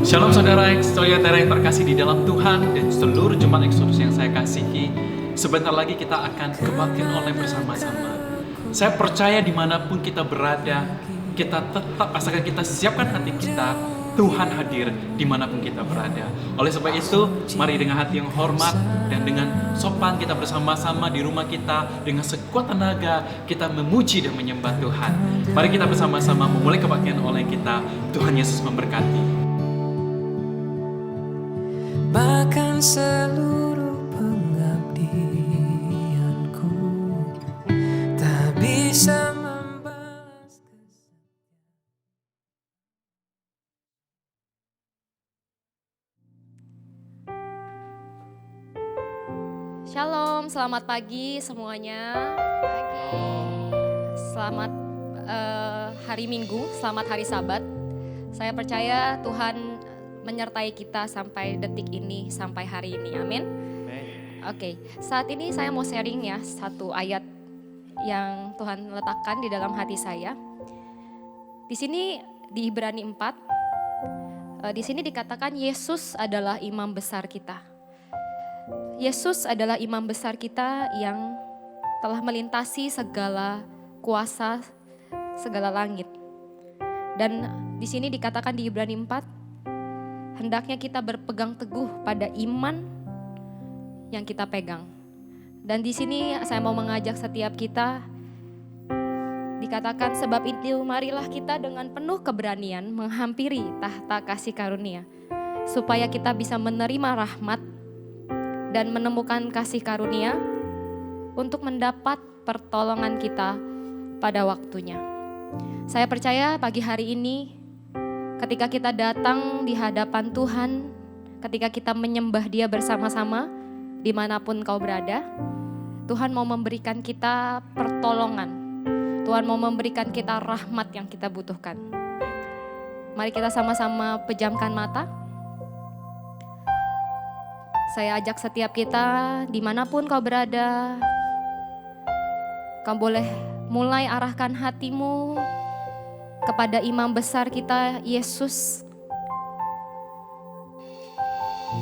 Shalom saudara yang terkasih di dalam Tuhan dan seluruh jemaat Exodus yang saya kasihi. Sebentar lagi kita akan kebaktian online bersama-sama. Saya percaya dimanapun kita berada, kita tetap asalkan kita siapkan hati kita, Tuhan hadir dimanapun kita berada. Oleh sebab itu, mari dengan hati yang hormat dan dengan sopan kita bersama-sama di rumah kita, dengan sekuat tenaga kita memuji dan menyembah Tuhan. Mari kita bersama-sama memulai kebaktian online kita. Tuhan Yesus memberkati. Bahkan seluruh pengabdianku tak bisa membalas Shalom, selamat pagi semuanya. Selamat hari Minggu, selamat hari Sabat. Saya percaya Tuhan menyertai kita sampai detik ini, sampai hari ini. Amin. Oke, saat ini saya mau sharing ya satu ayat yang Tuhan letakkan di dalam hati saya. Di sini di Ibrani 4, di sini dikatakan Yesus adalah imam besar kita. Yesus adalah imam besar kita yang telah melintasi segala kuasa, segala langit. Dan di sini dikatakan di Ibrani 4, hendaknya kita berpegang teguh pada iman yang kita pegang. Dan di sini saya mau mengajak setiap kita, dikatakan sebab itu marilah kita dengan penuh keberanian menghampiri tahta kasih karunia, supaya kita bisa menerima rahmat dan menemukan kasih karunia untuk mendapat pertolongan kita pada waktunya. Saya percaya pagi hari ini ketika kita datang di hadapan Tuhan, ketika kita menyembah Dia bersama-sama, dimanapun kau berada, Tuhan mau memberikan kita pertolongan. Tuhan mau memberikan kita rahmat yang kita butuhkan. Mari kita sama-sama pejamkan mata. Saya ajak setiap kita, dimanapun kau berada, kau boleh mulai arahkan hatimu kepada imam besar kita, Yesus.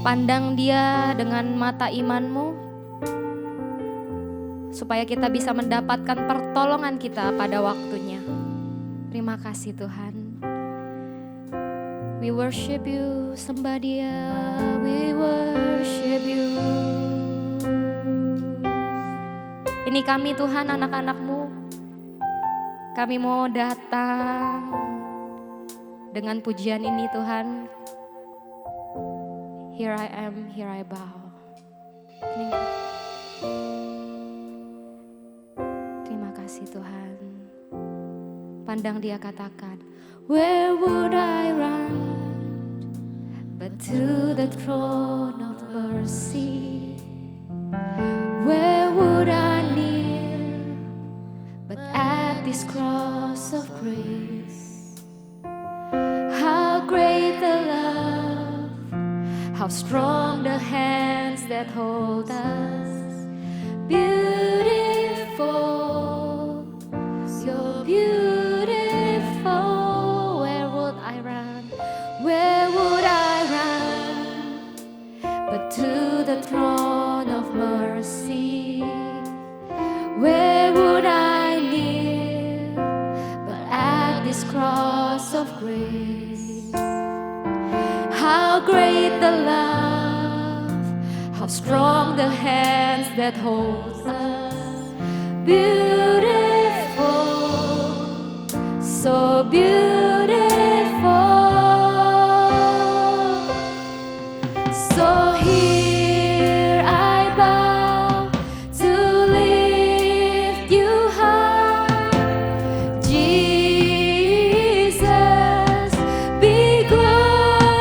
Pandang Dia dengan mata imanmu, supaya kita bisa mendapatkan pertolongan kita pada waktunya. Terima kasih Tuhan. We worship you, sembah Dia, we worship you. Ini kami Tuhan, anak-anak-Mu. Kami mau datang dengan pujian ini Tuhan. Here I am, here I bow. Terima kasih Tuhan. Pandang Dia katakan, where would I run but to the throne of mercy? Where would I kneel but at this cross of grace? How great the love, how strong the hands that hold us. Beautiful, so beautiful. Where would I run? Where would I run but to the throne of mercy? Where would I kneel but at this cross of grace? How great the love, how strong the hands that hold us. Beautiful, so beautiful. So here I bow to lift you high, Jesus, be glorified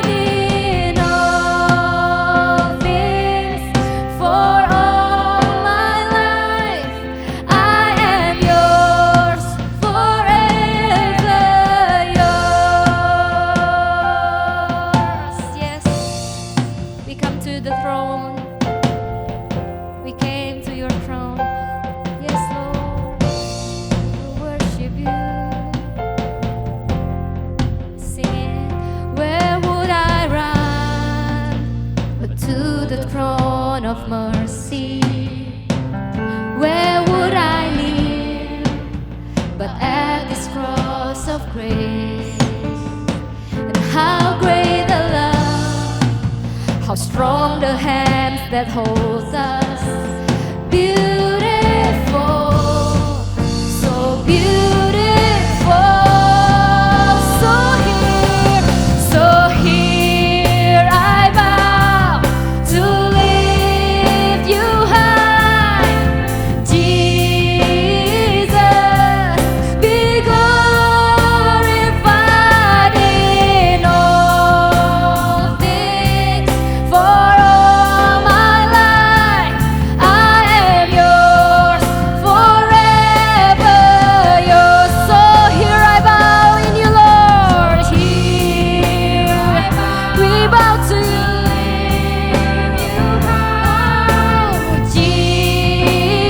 in all things. For all my life I am yours forever. of grace, and how great the love, how strong the hands that hold us. Beautiful, so beautiful. So here I bow to lift you high. Jesus, be glorified in all things. For all my life I am yours forever. Yours. So here I bow in you, Lord. Here we bow to you.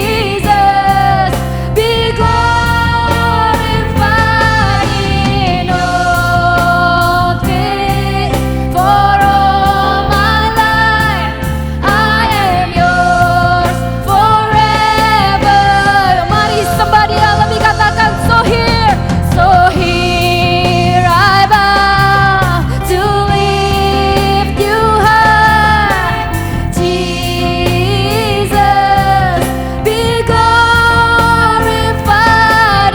Jesus, be glorified in all things. For all my life I am yours forever. Mari somebody lebih katakan, so here I bow to lift you high. Jesus, be glorified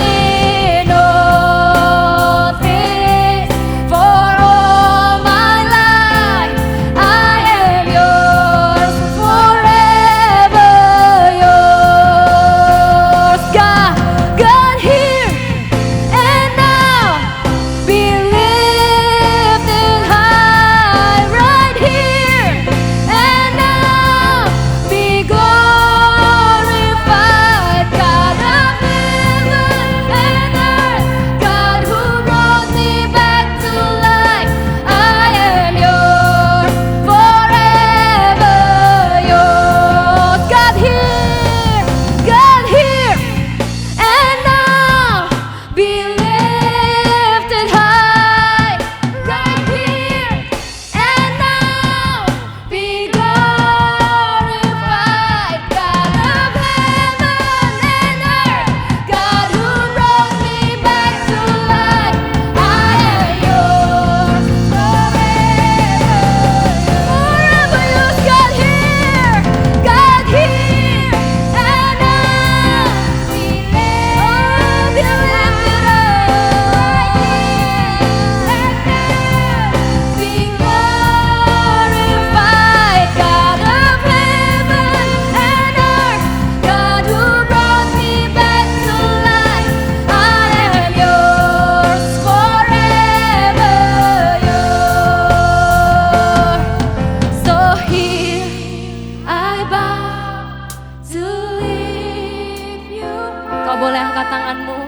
in all things. For all my life I am yours forever. Yours. God here and now, be lifted high. Right here and now, be glorified. God of heaven and earth, God who brought me back to life, I am yours forever. Yours. God here and now, be lifted high. Right here and now, be glorified. God of heaven and earth, God who brought me back to life, I am yours forever. Forever yours. God here and now, be lifted up. Be glorified. God of heaven and earth, God who brought me back to life, I am yours forever. Yours. So here I bow to lift you. Kau boleh angkat tanganmu.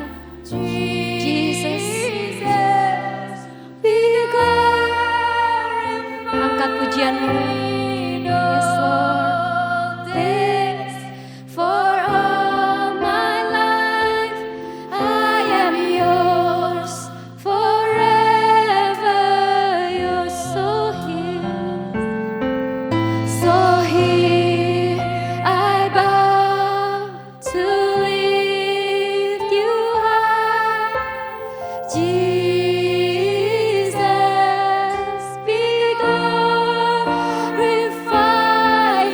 Jesus, be glorified. Angkat pujianmu. Yes, Lord. This for all my life I am yours forever. Yours. So here I bow to lift you high. Jesus, be glorified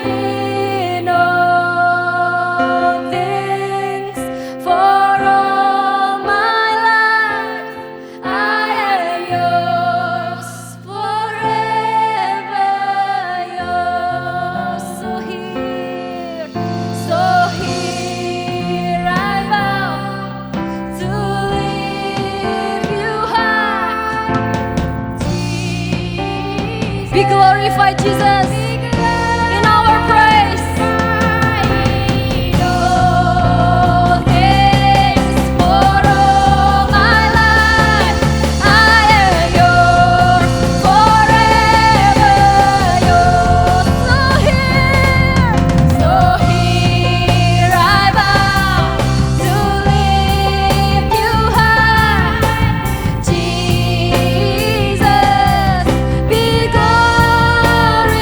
in all things. For all my life I am yours forever. Yours. So here I bow to lift you high. Be glorified, Jesus, in our praise. All things. For all my life I am yours forever. Yours. So here I bow to lift you high. Jesus, be glorified.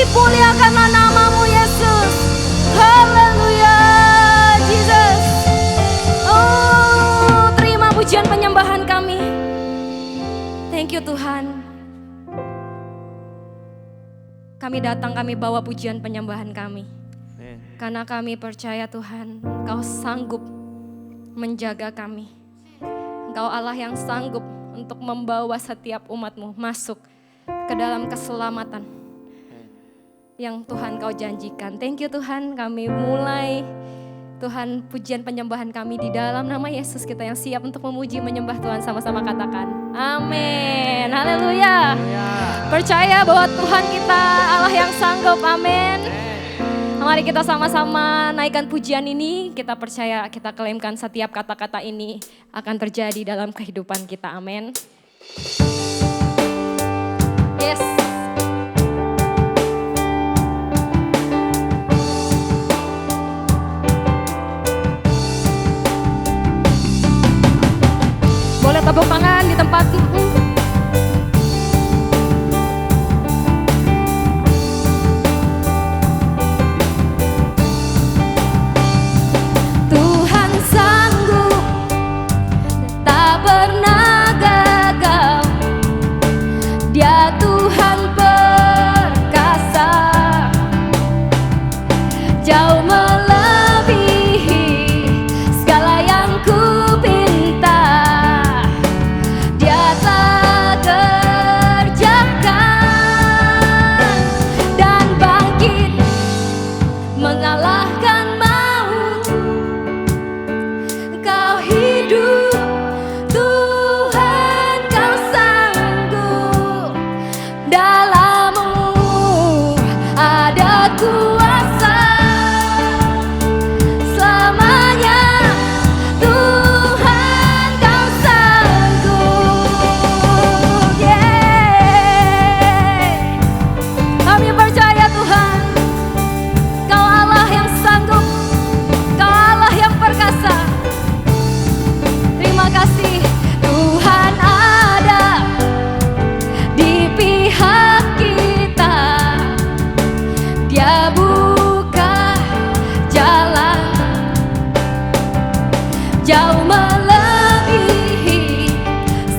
Dimuliakanlah namamu Yesus. Haleluya Jesus. Oh, terima pujian penyembahan kami. Thank you Tuhan. Kami datang, kami bawa pujian penyembahan kami. Karena kami percaya Tuhan, Engkau sanggup menjaga kami. Engkau Allah yang sanggup untuk membawa setiap umat-Mu masuk ke dalam keselamatan yang Tuhan Kau janjikan. Thank you Tuhan, kami mulai Tuhan pujian penyembahan kami di dalam nama Yesus. Kita yang siap untuk memuji menyembah Tuhan, sama-sama katakan amin. Haleluya. Percaya bahwa Tuhan kita Allah yang sanggup. Amin. Mari kita sama-sama naikkan pujian ini. Kita percaya, kita klaimkan setiap kata-kata ini akan terjadi dalam kehidupan kita. Amin. Yes. Boleh tepuk tangan di tempat. Tuhan sanggup, tak pernah gagal. Dia Tuhan perkasa, jauh melebihi segala yang ku pinta. Dia telah kerjakan dan bangkit mengalahkan maut. Kau hidup Tuhan, Kau sanggup. Dalam-Mu ada kuasa selamanya. Tuhan, Kau sanggup. Yeah. Kami percaya Tuhan, Kau Allah yang sanggup, Kau Allah yang perkasa. Terima kasih Tuhan ada di pihak kita. Dia buka jalan jauh melebihi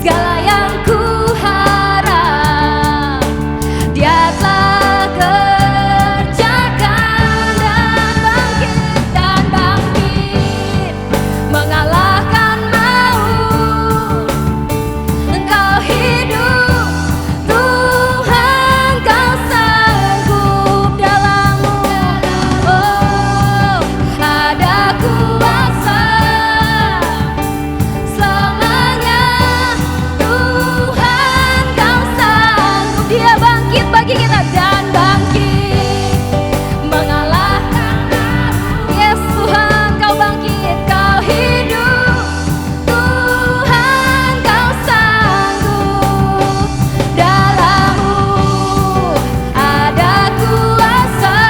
segala yang ku harap. Dia telah kerjakan dan bangkit mengalahkan maut. Engkau hidup Tuhan, Kau sanggup. Dalam-Mu oh ada kuasa selamanya. Tuhan, Kau sanggup. Dia bangkit bagi kita dan bangkit mengalahkan maut. Yes Tuhan, Kau bangkit, Kau hidup. Tuhan, Kau sanggup. Dalam-Mu ada kuasa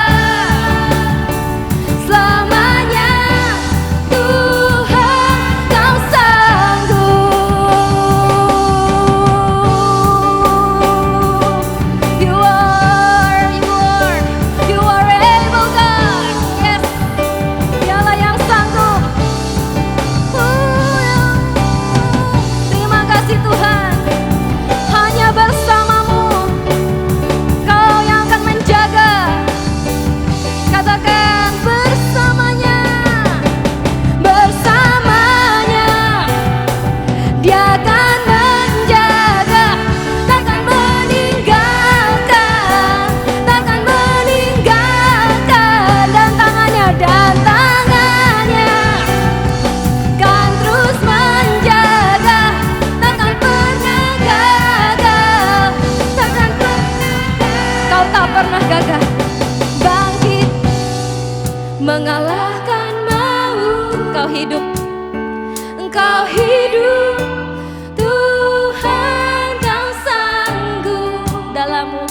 selamanya. Tuhan, Kau sanggup. You are able God. Yes, Dialah yang sanggup. Terima kasih Tuhan. Hanya bersama-Mu Kau yang akan menjaga. Katakan bersamanya, bersamanya. Dia akan menjaga, takkan meninggalkan, takkan meninggalkan. Dan tangannya kan terus menjaga, takkan pernah gagal, takkan pernah. Kau tak pernah gagal. Bangkit mengalahkan maut. Kau hidup, Engkau hidup. Tuhan, Kau sanggup. Dalam-Mu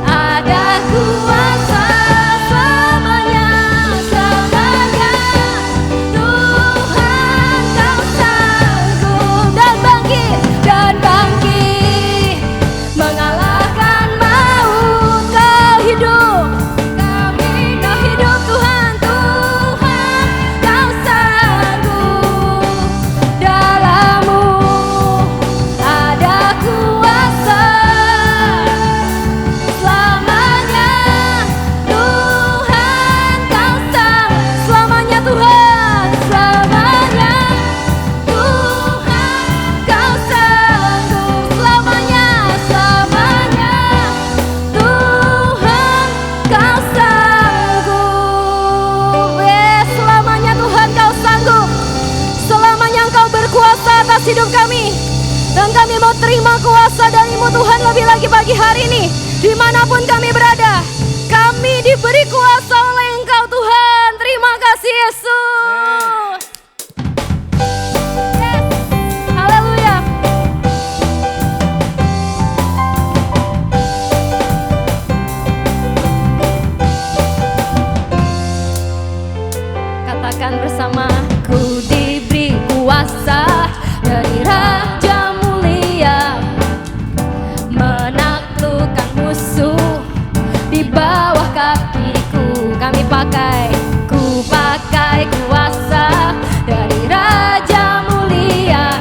ada kuasa selamanya, selamanya. Tuhan, Kau sanggup. Dan bangkit mengalahkan hidup kami. Dan kami mau terima kuasa dari-Mu Tuhan lebih lagi pagi hari ini. Dimanapun kami berada, kami diberi kuasa oleh Engkau Tuhan. Terima kasih Yesus. Yes. Haleluya. Katakan bersama, ku diberi kuasa dari Raja Mulia, menaklukkan musuh di bawah kakiku. Ku pakai kuasa dari Raja Mulia.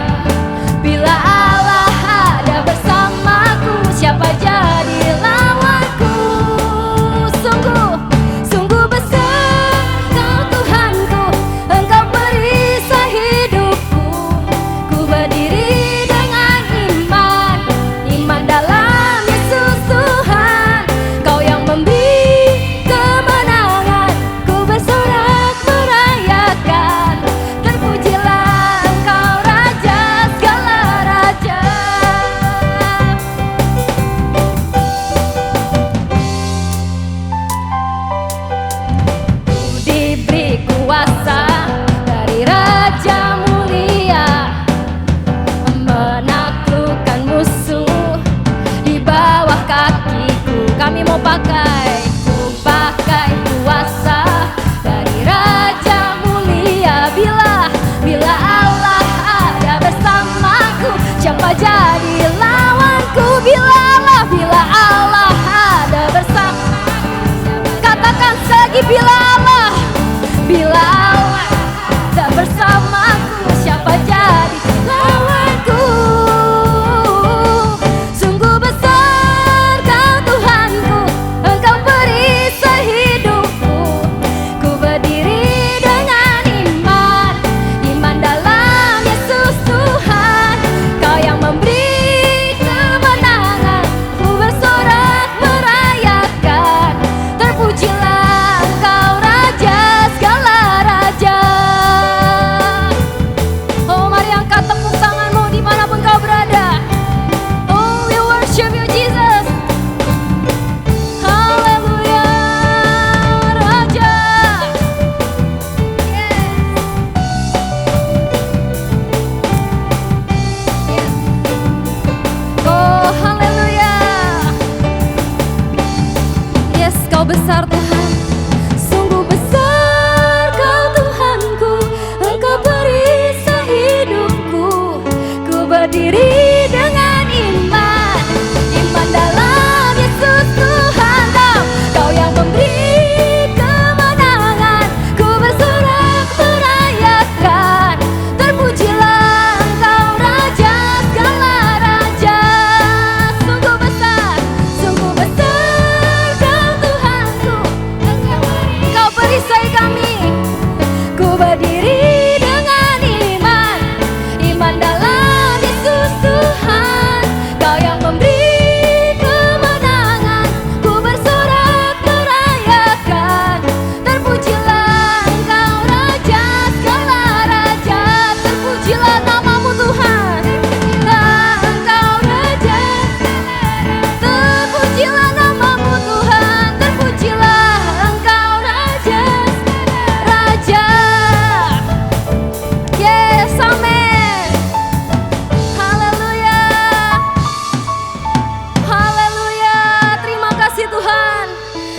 Bila Allah ada bersamaku, siapa jadi lawanku? Sungguh besar Kau Tuhanku, Engkau perisai hidupku. Ku berdiri dengan iman dalam Yesus Tuhan. Kau yang memberi kemenangan, ku bersorak merayakan. Terpujilah Engkau Raja segala raja. Ku diberi kuasa dari Raja Mulia, menaklukkan musuh di bawah kakiku. Kami mau ku pakai kuasa dari Raja Mulia. Bila Allah ada bersamaku, siapa jadi lawanku? Bila Allah ada bersamaku, katakan lagi, bila Allah ada bersamaku, siapa jadi lawanku? Sungguh besar Kau Tuhanku, Engkau perisai hidupku. Ku berdiri dengan iman dalam Yesus Tuhan. Kau yang memberi kemenangan, ku bersorak merayakan. Terpujilah Engkau Raja segala raja. Oh, mari angkat tepuk tanganmu dimanapun kau berada. Oh, we worship you Jesus. Haleluya, Raja. Yes. Oh, haleluya. Yes, Kau besar Tuhan. Sungguh besar Kau Tuhanku, Engkau perisai hidupku. Ku berdiri dengan iman dalam Yesus Tuhan. Kau yang memberi kemenangan, ku bersorak merayakan. Terpujilah Engkau Raja segala raja. Sungguh besar Kau Tuhanku, Engkau perisai kami. Ku berdiri dengan iman dalam Yesus Tuhan. Kau yang memberi kemenangan, ku bersorak merayakan. Terpujilah Engkau Raja segala raja. Terpujilah namamu Tuhan. Engkau Raja, terpujilah namamu Tuhan. Terpujilah Engkau Raja, Raja. Yes, amin. Haleluya. Haleluya. Terima kasih Tuhan.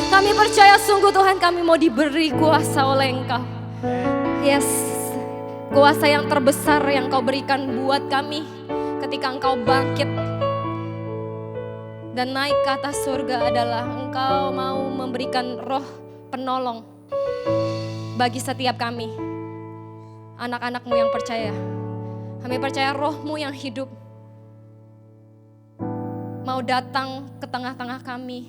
Kami percaya sungguh Tuhan, kami mau diberi kuasa oleh Engkau. Yes, kuasa yang terbesar yang Kau berikan buat kami ketika Engkau bangkit dan naik ke atas surga adalah Engkau mau memberikan roh penolong bagi setiap kami, anak-anak-Mu yang percaya. Kami percaya roh-Mu yang hidup mau datang ke tengah-tengah kami,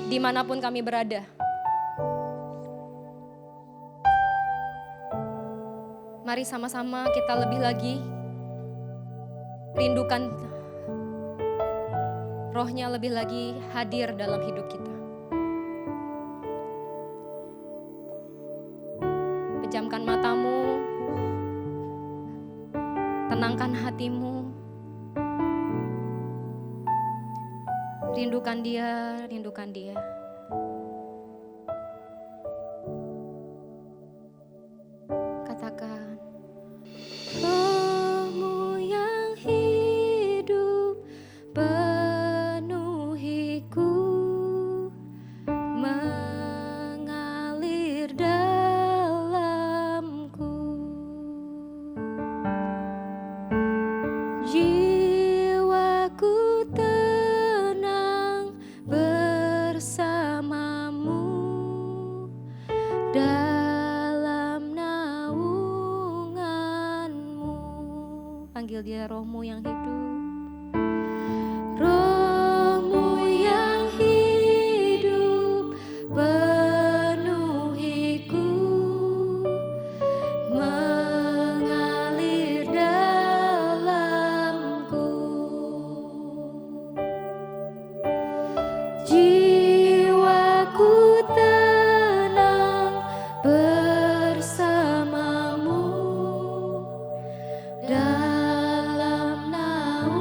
dimanapun kami berada. Mari sama-sama kita lebih lagi rindukan Roh-Nya lebih lagi hadir dalam hidup kita. Pejamkan matamu, Tenangkan hatimu. Rindukan dia, rindukan dia. Katakan, Rohmu yang hidup penuhiku, mengalir dalamku. Jiwaku tenang bersamamu dalam naunganmu. Panggil dia, Rohmu yang hidup. Rohmu yang hidup penuhiku, mengalir dalamku. Jiwaku tenang bersamamu dalam naunganmu.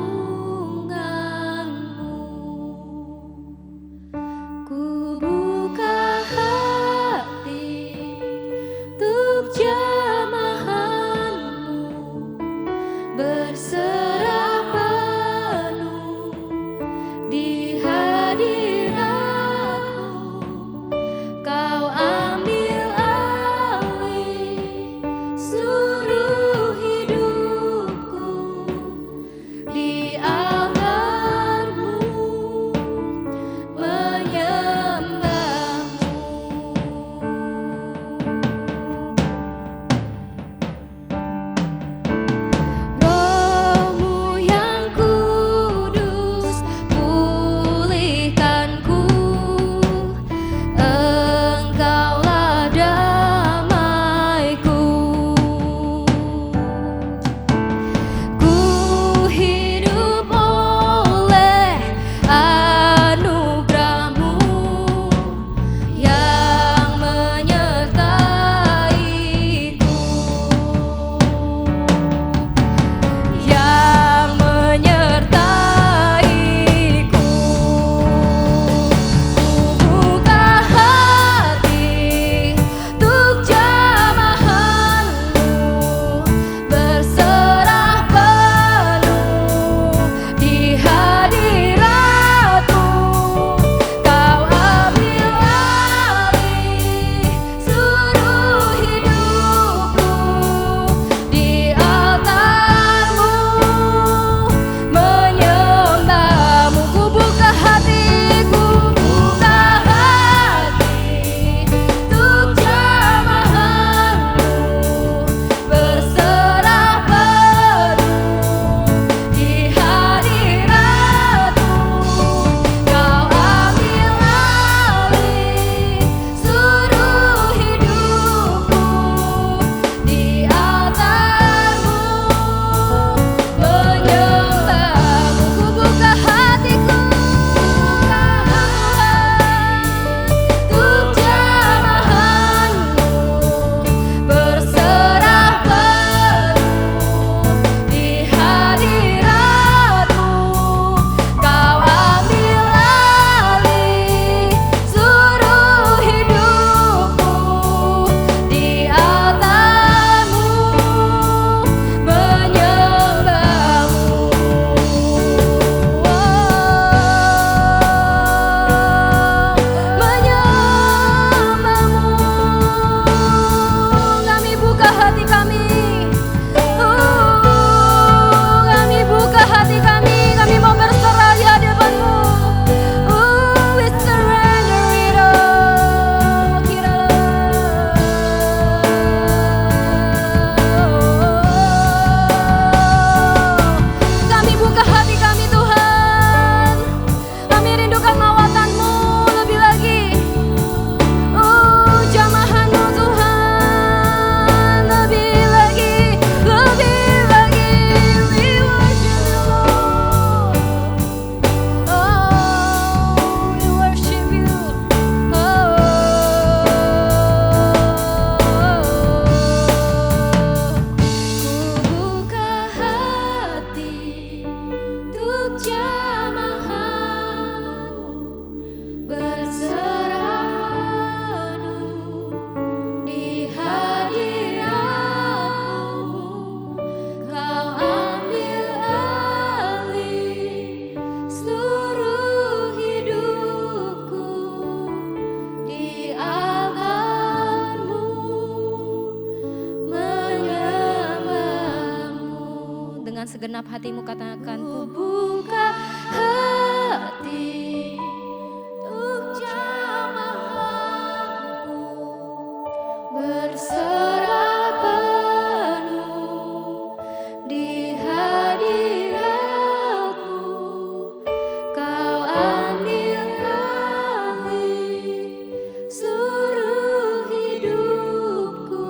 dengan segenap hatimu katakan, ku buka hati untuk jamaah-Mu, berserah penuh di hadirat-Mu. Kau ambil alih seluruh hidupku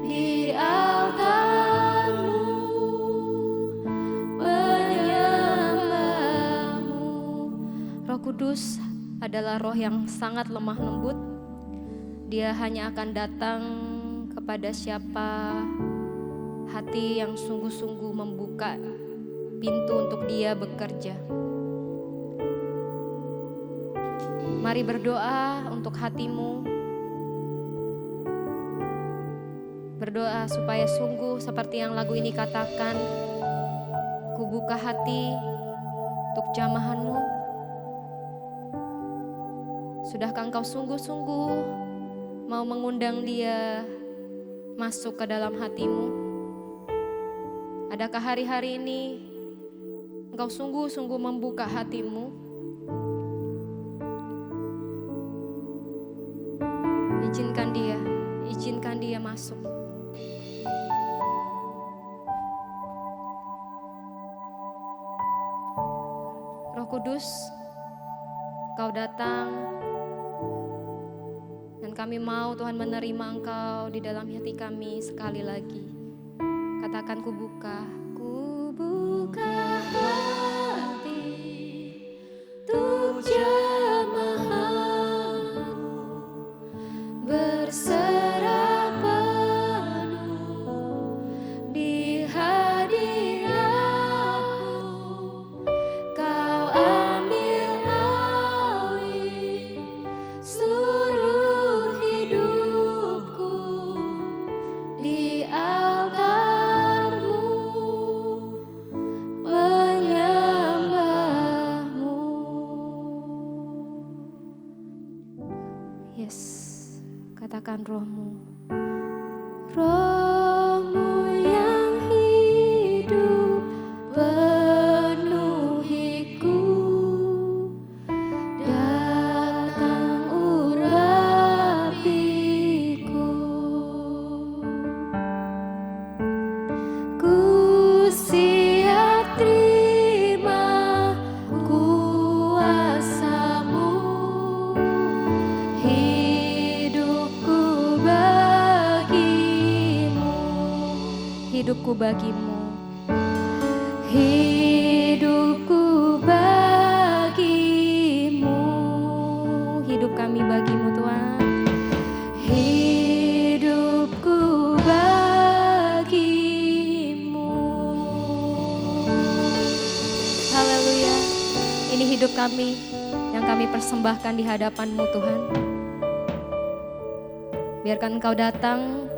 di altar-Mu, menyembah-Mu. Roh Kudus adalah roh yang sangat lemah lembut. Dia hanya akan datang kepada siapa hati yang sungguh-sungguh membuka pintu untuk Dia bekerja. Mari berdoa untuk hatimu. Berdoa supaya sungguh seperti yang lagu ini katakan, ku buka hati untuk jamahan-Mu. Sudahkah engkau sungguh-sungguh mau mengundang Dia masuk ke dalam hatimu? Adakah hari-hari ini engkau sungguh-sungguh membuka hatimu? Izinkan Dia masuk. Roh Kudus, Kau datang dan kami mau Tuhan menerima Engkau di dalam hati kami sekali lagi. Katakan, ku buka hati untuk jamaah-Mu, berserah penuh di hadirat-Mu. Kau ambil alih seluruh hidupku di altar-Mu, menyembah-Mu. Yes, katakan roh-Mu. Roh-Mu yang hidup penuhiku, datang urapiku. Ku siap terima kuasa-Mu, hidupku bagimu, hidupku bagimu, hidupku bagimu, hidup kami bagimu Tuhan, hidupku bagimu. Haleluya, ini hidup kami yang kami persembahkan di hadapan-Mu Tuhan. Biarkan Engkau datang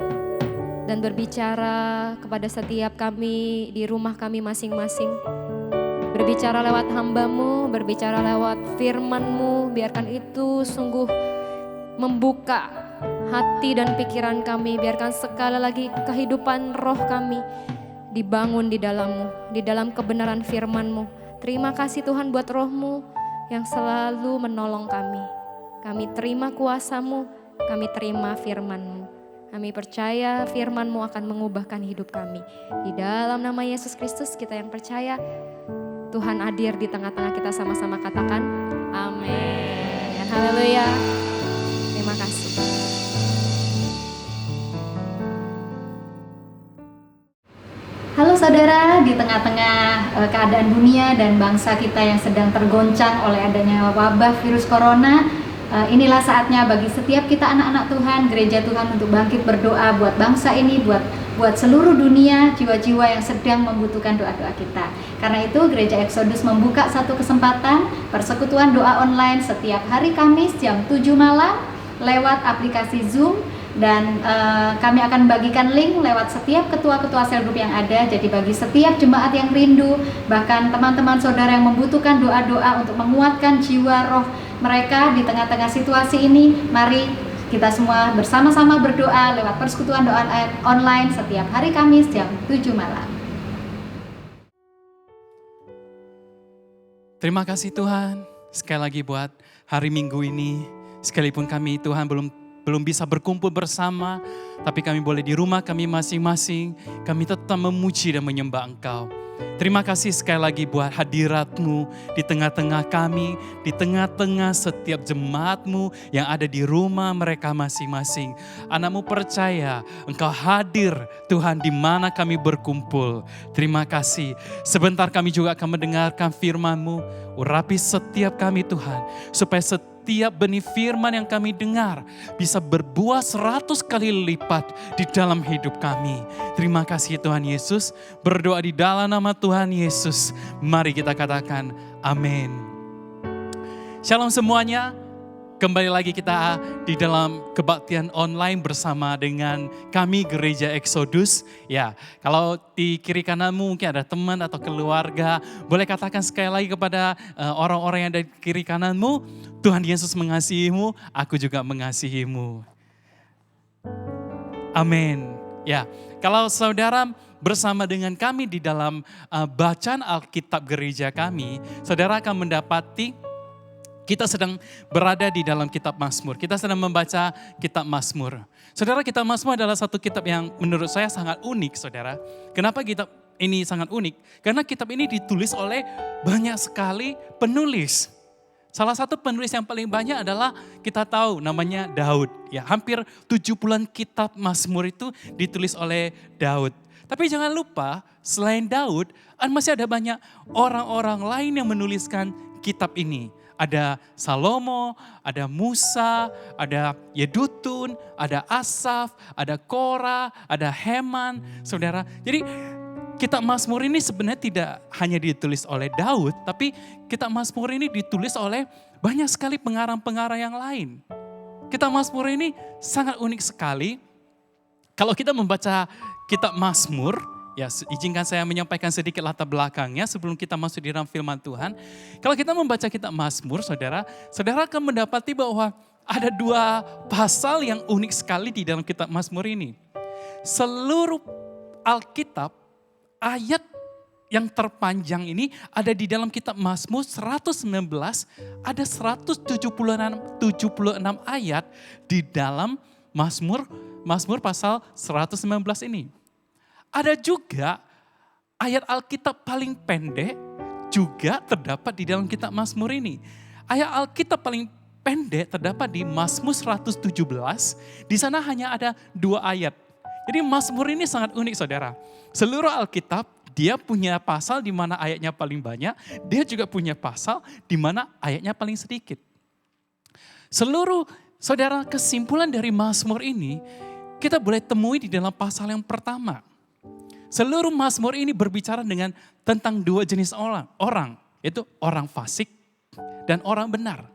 dan berbicara kepada setiap kami di rumah kami masing-masing. Berbicara lewat hamba-Mu, berbicara lewat firman-Mu. Biarkan itu sungguh membuka hati dan pikiran kami. Biarkan sekali lagi kehidupan roh kami dibangun di dalam-Mu, di dalam kebenaran firman-Mu. Terima kasih Tuhan buat roh-Mu yang selalu menolong kami. Kami terima kuasa-Mu, kami terima firman-Mu. Kami percaya firman-Mu akan mengubahkan hidup kami. Di dalam nama Yesus Kristus kita yang percaya, Tuhan hadir di tengah-tengah kita, sama-sama katakan amin. Haleluya. Terima kasih. Halo saudara, di tengah-tengah keadaan dunia dan bangsa kita yang sedang tergoncang oleh adanya wabah virus corona, inilah saatnya bagi setiap kita anak-anak Tuhan, gereja Tuhan untuk bangkit berdoa buat bangsa ini, buat seluruh dunia, jiwa-jiwa yang sedang membutuhkan doa-doa kita. Karena itu Gereja Exodus membuka satu kesempatan persekutuan doa online setiap hari Kamis jam 7 malam lewat aplikasi Zoom. Dan kami akan bagikan link lewat setiap ketua-ketua sel group yang ada. Jadi bagi setiap jemaat yang rindu, bahkan teman-teman saudara yang membutuhkan doa-doa untuk menguatkan jiwa roh mereka di tengah-tengah situasi ini, mari kita semua bersama-sama berdoa lewat persekutuan doa online setiap hari Kamis jam 7 malam. Terima kasih Tuhan, sekali lagi buat hari Minggu ini. Sekalipun kami Tuhan belum bisa berkumpul bersama, tapi kami boleh di rumah kami masing-masing, kami tetap memuji dan menyembah Engkau. Terima kasih sekali lagi buat hadirat-Mu di tengah-tengah kami, di tengah-tengah setiap jemaat-Mu yang ada di rumah mereka masing-masing. Anak-Mu percaya Engkau hadir Tuhan di mana kami berkumpul. Terima kasih. Sebentar kami juga akan mendengarkan firman-Mu. Urapi setiap kami Tuhan, supaya setiap benih firman yang kami dengar bisa berbuah 100 kali lipat di dalam hidup kami. Terima kasih Tuhan Yesus, berdoa di dalam nama Tuhan Yesus. Mari kita katakan amin. Shalom semuanya. Kembali lagi kita di dalam kebaktian online bersama dengan kami Gereja Exodus. Ya, kalau di kiri kananmu mungkin ada teman atau keluarga, boleh katakan sekali lagi kepada orang-orang yang ada di kiri kananmu, Tuhan Yesus mengasihimu, aku juga mengasihimu. Amin. Ya, kalau saudara bersama dengan kami di dalam bacaan Alkitab gereja kami, saudara akan mendapati kita sedang berada di dalam kitab Mazmur. Kita sedang membaca kitab Mazmur. Saudara, kitab Mazmur adalah satu kitab yang menurut saya sangat unik, saudara. Kenapa kitab ini sangat unik? Karena kitab ini ditulis oleh banyak sekali penulis. Salah satu penulis yang paling banyak adalah kita tahu namanya Daud. Ya, hampir 70-an kitab Mazmur itu ditulis oleh Daud. Tapi jangan lupa, selain Daud, masih ada banyak orang-orang lain yang menuliskan kitab ini. Ada Salomo, ada Musa, ada Yedutun, ada Asaf, ada Korah, ada Heman, saudara. Jadi kitab Mazmur ini sebenarnya tidak hanya ditulis oleh Daud, tapi kitab Mazmur ini ditulis oleh banyak sekali pengarang-pengarang yang lain. Kitab Mazmur ini sangat unik sekali. Kalau kita membaca kitab Mazmur, ya, izinkan saya menyampaikan sedikit latar belakangnya sebelum kita masuk di dalam firman Tuhan. Kalau kita membaca kitab Mazmur, saudara akan mendapati bahwa ada 2 pasal yang unik sekali di dalam kitab Mazmur ini. Seluruh Alkitab, ayat yang terpanjang ini ada di dalam kitab Mazmur 119, ada 176 ayat di dalam Mazmur pasal 119 ini. Ada juga ayat Alkitab paling pendek juga terdapat di dalam kitab Mazmur ini. Ayat Alkitab paling pendek terdapat di Mazmur 117. Di sana hanya ada 2 ayat. Jadi Mazmur ini sangat unik, saudara. Seluruh Alkitab dia punya pasal di mana ayatnya paling banyak. Dia juga punya pasal di mana ayatnya paling sedikit. Seluruh, saudara, kesimpulan dari Mazmur ini kita boleh temui di dalam pasal yang pertama. Seluruh Mazmur ini berbicara tentang 2 jenis orang, yaitu orang fasik dan orang benar.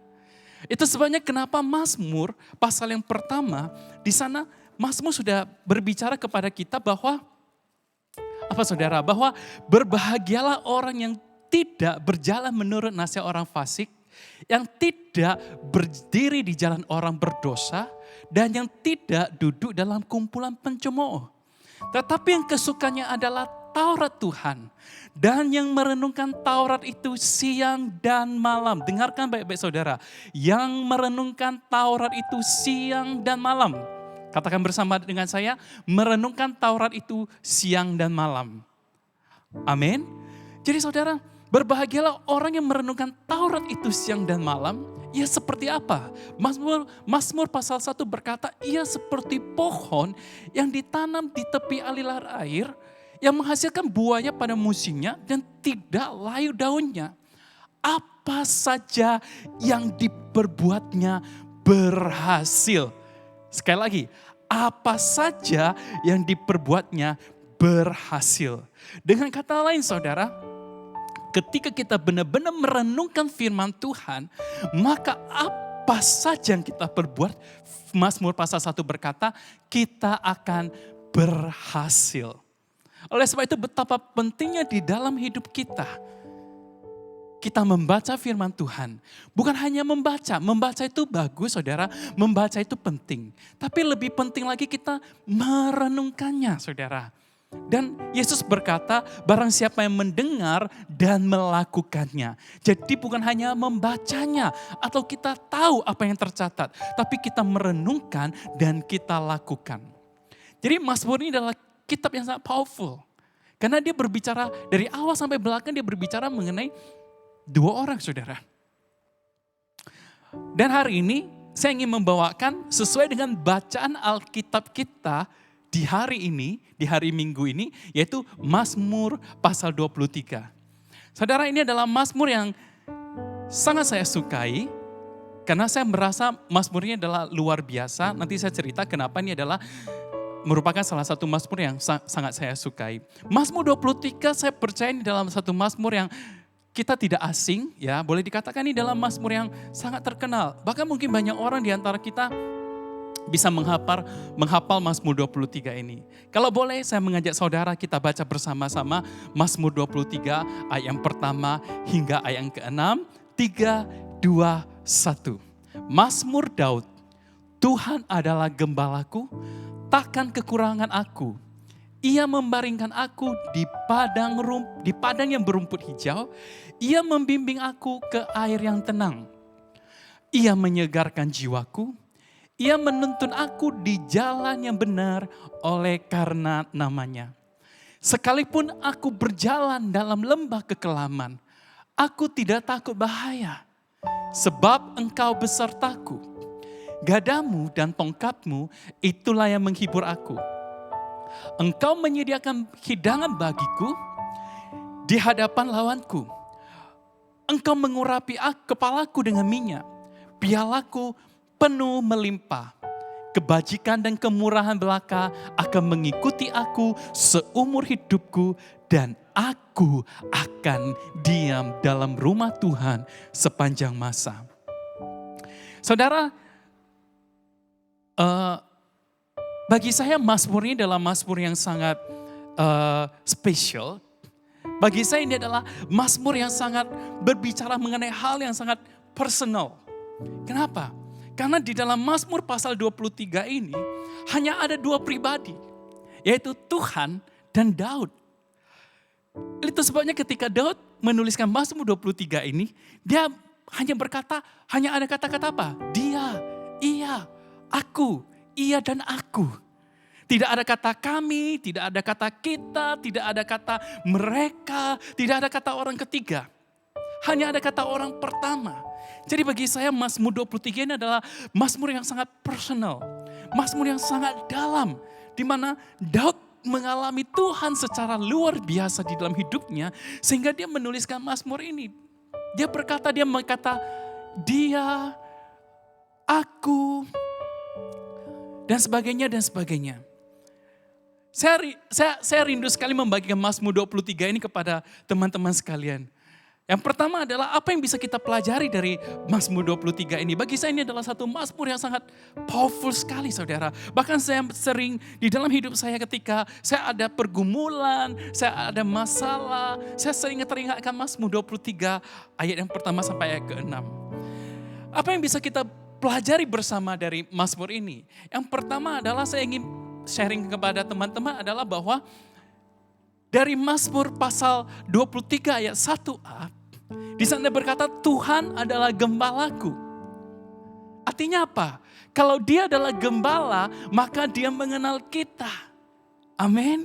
Itu sebabnya kenapa Mazmur pasal yang pertama, di sana Mazmur sudah berbicara kepada kita bahwa, saudara? Bahwa berbahagialah orang yang tidak berjalan menurut nasihat orang fasik, yang tidak berdiri di jalan orang berdosa, dan yang tidak duduk dalam kumpulan pencemooh. Tetapi yang kesukanya adalah Taurat Tuhan. Dan yang merenungkan Taurat itu siang dan malam. Dengarkan baik-baik saudara. Yang merenungkan Taurat itu siang dan malam. Katakan bersama dengan saya, merenungkan Taurat itu siang dan malam. Amin. Jadi saudara, berbahagialah orang yang merenungkan Taurat itu siang dan malam. Ia seperti apa? Mazmur pasal 1 berkata, ia seperti pohon yang ditanam di tepi aliran air, yang menghasilkan buahnya pada musimnya dan tidak layu daunnya. Apa saja yang diperbuatnya berhasil. Sekali lagi, apa saja yang diperbuatnya berhasil. Dengan kata lain saudara, ketika kita benar-benar merenungkan firman Tuhan, maka apa saja yang kita perbuat, Mazmur pasal 1 berkata, kita akan berhasil. Oleh sebab itu betapa pentingnya di dalam hidup kita membaca firman Tuhan. Bukan hanya membaca itu bagus saudara, membaca itu penting. Tapi lebih penting lagi kita merenungkannya saudara. Dan Yesus berkata, barang siapa yang mendengar dan melakukannya. Jadi bukan hanya membacanya atau kita tahu apa yang tercatat, tapi kita merenungkan dan kita lakukan. Jadi Mazmur ini adalah kitab yang sangat powerful. Karena dia berbicara dari awal sampai belakang, dia berbicara mengenai dua orang, saudara. Dan hari ini saya ingin membawakan sesuai dengan bacaan Alkitab kita di hari ini, di hari Minggu ini, yaitu Mazmur pasal 23. Saudara, ini adalah Mazmur yang sangat saya sukai, karena saya merasa Mazmur ini adalah luar biasa. Nanti saya cerita kenapa ini adalah merupakan salah satu Mazmur yang sangat saya sukai. Mazmur 23 saya percaya ini dalam satu Mazmur yang kita tidak asing, ya, boleh dikatakan ini dalam Mazmur yang sangat terkenal. Bahkan mungkin banyak orang di antara kita bisa menghafal Mazmur 23 ini. Kalau boleh saya mengajak saudara kita baca bersama-sama Mazmur 23 ayat yang pertama hingga ayat yang ke-6. 3, 2, 1. Mazmur Daud. Tuhan adalah gembalaku, takkan kekurangan aku. Ia membaringkan aku di padang yang berumput hijau. Ia membimbing aku ke air yang tenang. Ia menyegarkan jiwaku. Ia menuntun aku di jalan yang benar oleh karena namanya. Sekalipun aku berjalan dalam lembah kekelaman, aku tidak takut bahaya. Sebab engkau besertaku. Gadamu dan tongkatmu itulah yang menghibur aku. Engkau menyediakan hidangan bagiku di hadapan lawanku. Engkau mengurapi kepalaku dengan minyak. Pialaku penuh melimpah. Kebajikan dan kemurahan belaka akan mengikuti aku seumur hidupku dan aku akan diam dalam rumah Tuhan sepanjang masa. Saudara, bagi saya Mazmur ini adalah Mazmur yang sangat spesial. Bagi saya ini adalah Mazmur yang sangat berbicara mengenai hal yang sangat personal. Kenapa? Karena di dalam Mazmur pasal 23 ini hanya ada dua pribadi, yaitu Tuhan dan Daud. Itu sebabnya ketika Daud menuliskan Mazmur 23 ini, dia hanya berkata, hanya ada kata-kata apa? Dia, ia, aku, ia dan aku. Tidak ada kata kami, tidak ada kata kita, tidak ada kata mereka, tidak ada kata orang ketiga. Hanya ada kata orang pertama. Jadi bagi saya Mazmur 23 ini adalah Mazmur yang sangat personal. Mazmur yang sangat dalam. Di mana Daud mengalami Tuhan secara luar biasa di dalam hidupnya. Sehingga dia menuliskan Mazmur ini. Dia berkata, dia, aku, dan sebagainya dan sebagainya. Saya rindu sekali membagikan Mazmur 23 ini kepada teman-teman sekalian. Yang pertama adalah apa yang bisa kita pelajari dari Mazmur 23 ini. Bagi saya ini adalah satu Mazmur yang sangat powerful sekali, saudara. Bahkan saya sering di dalam hidup saya ketika saya ada pergumulan, saya ada masalah, saya sering teringatkan Mazmur 23 ayat yang pertama sampai ayat ke-6. Apa yang bisa kita pelajari bersama dari Mazmur ini? Yang pertama adalah saya ingin sharing kepada teman-teman adalah bahwa dari Mazmur pasal 23 ayat 1a, di sana berkata Tuhan adalah gembalaku. Artinya apa? Kalau dia adalah gembala, maka dia mengenal kita. Amin.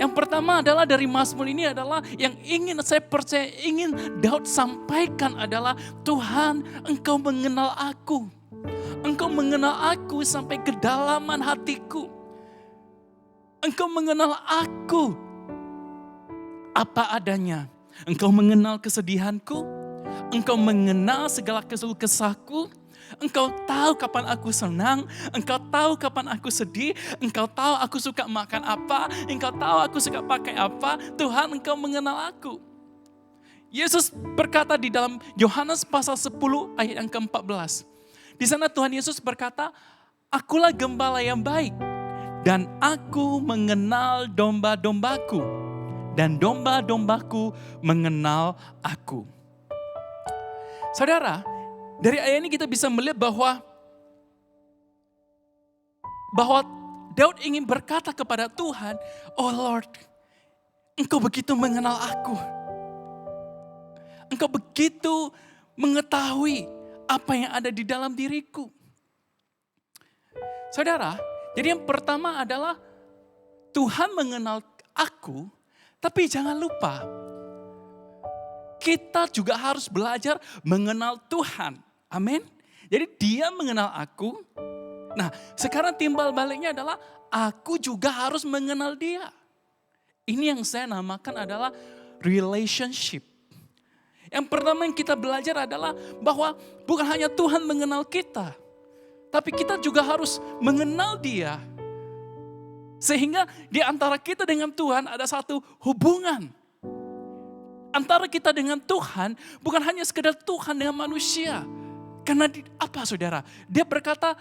Yang pertama adalah dari Mazmur ini adalah yang ingin saya percaya, ingin Daud sampaikan adalah Tuhan, engkau mengenal aku. Engkau mengenal aku sampai kedalaman hatiku. Engkau mengenal aku apa adanya. Engkau mengenal kesedihanku. Engkau mengenal segala kesuh kesahku. Engkau tahu kapan aku senang. Engkau tahu kapan aku sedih. Engkau tahu aku suka makan apa. Engkau tahu aku suka pakai apa. Tuhan, engkau mengenal aku. Yesus berkata di dalam Yohanes pasal 10 ayat yang ke-14. Di sana Tuhan Yesus berkata, akulah gembala yang baik. Dan aku mengenal domba-dombaku. Dan domba-dombaku mengenal aku. Saudara, dari ayat ini kita bisa melihat bahwa Daud ingin berkata kepada Tuhan, "Oh Lord, Engkau begitu mengenal aku. Engkau begitu mengetahui apa yang ada di dalam diriku." Saudara, jadi yang pertama adalah Tuhan mengenal aku, tapi jangan lupa kita juga harus belajar mengenal Tuhan. Amin. Jadi dia mengenal aku. Nah, sekarang timbal baliknya adalah aku juga harus mengenal dia. Ini yang saya namakan adalah relationship. Yang pertama yang kita belajar adalah bahwa bukan hanya Tuhan mengenal kita, tapi kita juga harus mengenal dia. Sehingga di antara kita dengan Tuhan ada satu hubungan. Antara kita dengan Tuhan bukan hanya sekedar Tuhan dengan manusia. Karena apa saudara? Dia berkata,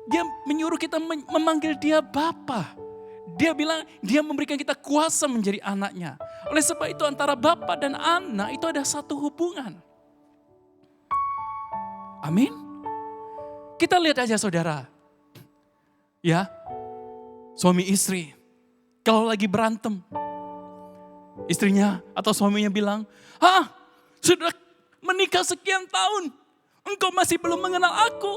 dia menyuruh kita memanggil dia Bapa. Dia bilang dia memberikan kita kuasa menjadi anaknya. Oleh sebab itu antara Bapa dan anak itu ada satu hubungan. Amin. Kita lihat aja saudara. Ya, suami istri. Kalau lagi berantem. Istrinya atau suaminya bilang, sudah menikah sekian tahun. Engkau masih belum mengenal aku.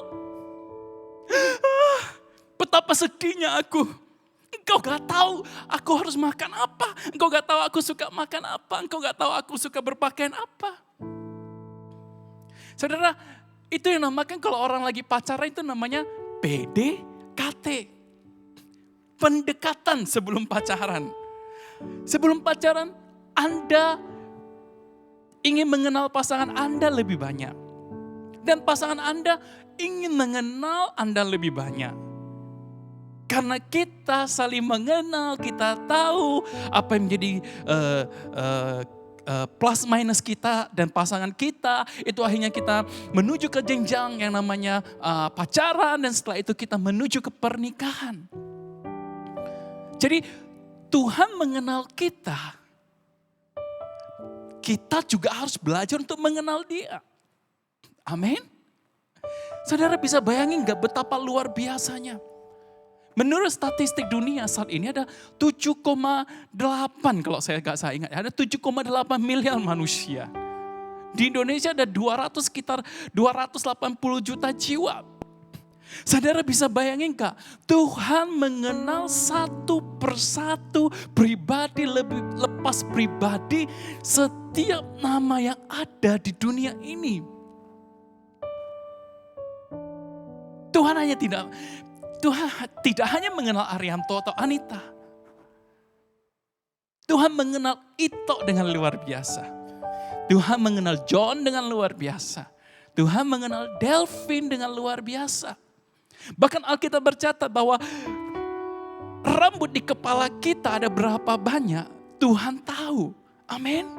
Betapa sedihnya aku. Engkau gak tahu aku harus makan apa. Engkau gak tahu aku suka makan apa. Engkau gak tahu aku suka berpakaian apa. Saudara, itu yang namakan kalau orang lagi pacaran itu namanya PDKT. Pendekatan sebelum pacaran. Sebelum pacaran, Anda ingin mengenal pasangan Anda lebih banyak. Dan pasangan Anda ingin mengenal Anda lebih banyak. Karena kita saling mengenal, kita tahu apa yang menjadi plus minus kita dan pasangan kita. Itu akhirnya kita menuju ke jenjang yang namanya pacaran dan setelah itu kita menuju ke pernikahan. Jadi Tuhan mengenal kita. Kita juga harus belajar untuk mengenal dia. Amin. Saudara bisa bayangin gak betapa luar biasanya. Menurut statistik dunia saat ini ada 7,8 kalau saya ingat. Ada 7,8 miliar manusia. Di Indonesia ada sekitar 280 juta jiwa. Saudara bisa bayangin gak? Tuhan mengenal satu persatu pribadi lepas pribadi setiap nama yang ada di dunia ini. Tuhan tidak hanya mengenal Arianto atau Anita. Tuhan mengenal Ito dengan luar biasa. Tuhan mengenal John dengan luar biasa. Tuhan mengenal Delvin dengan luar biasa. Bahkan Alkitab bercatat bahwa rambut di kepala kita ada berapa banyak, Tuhan tahu. Amin.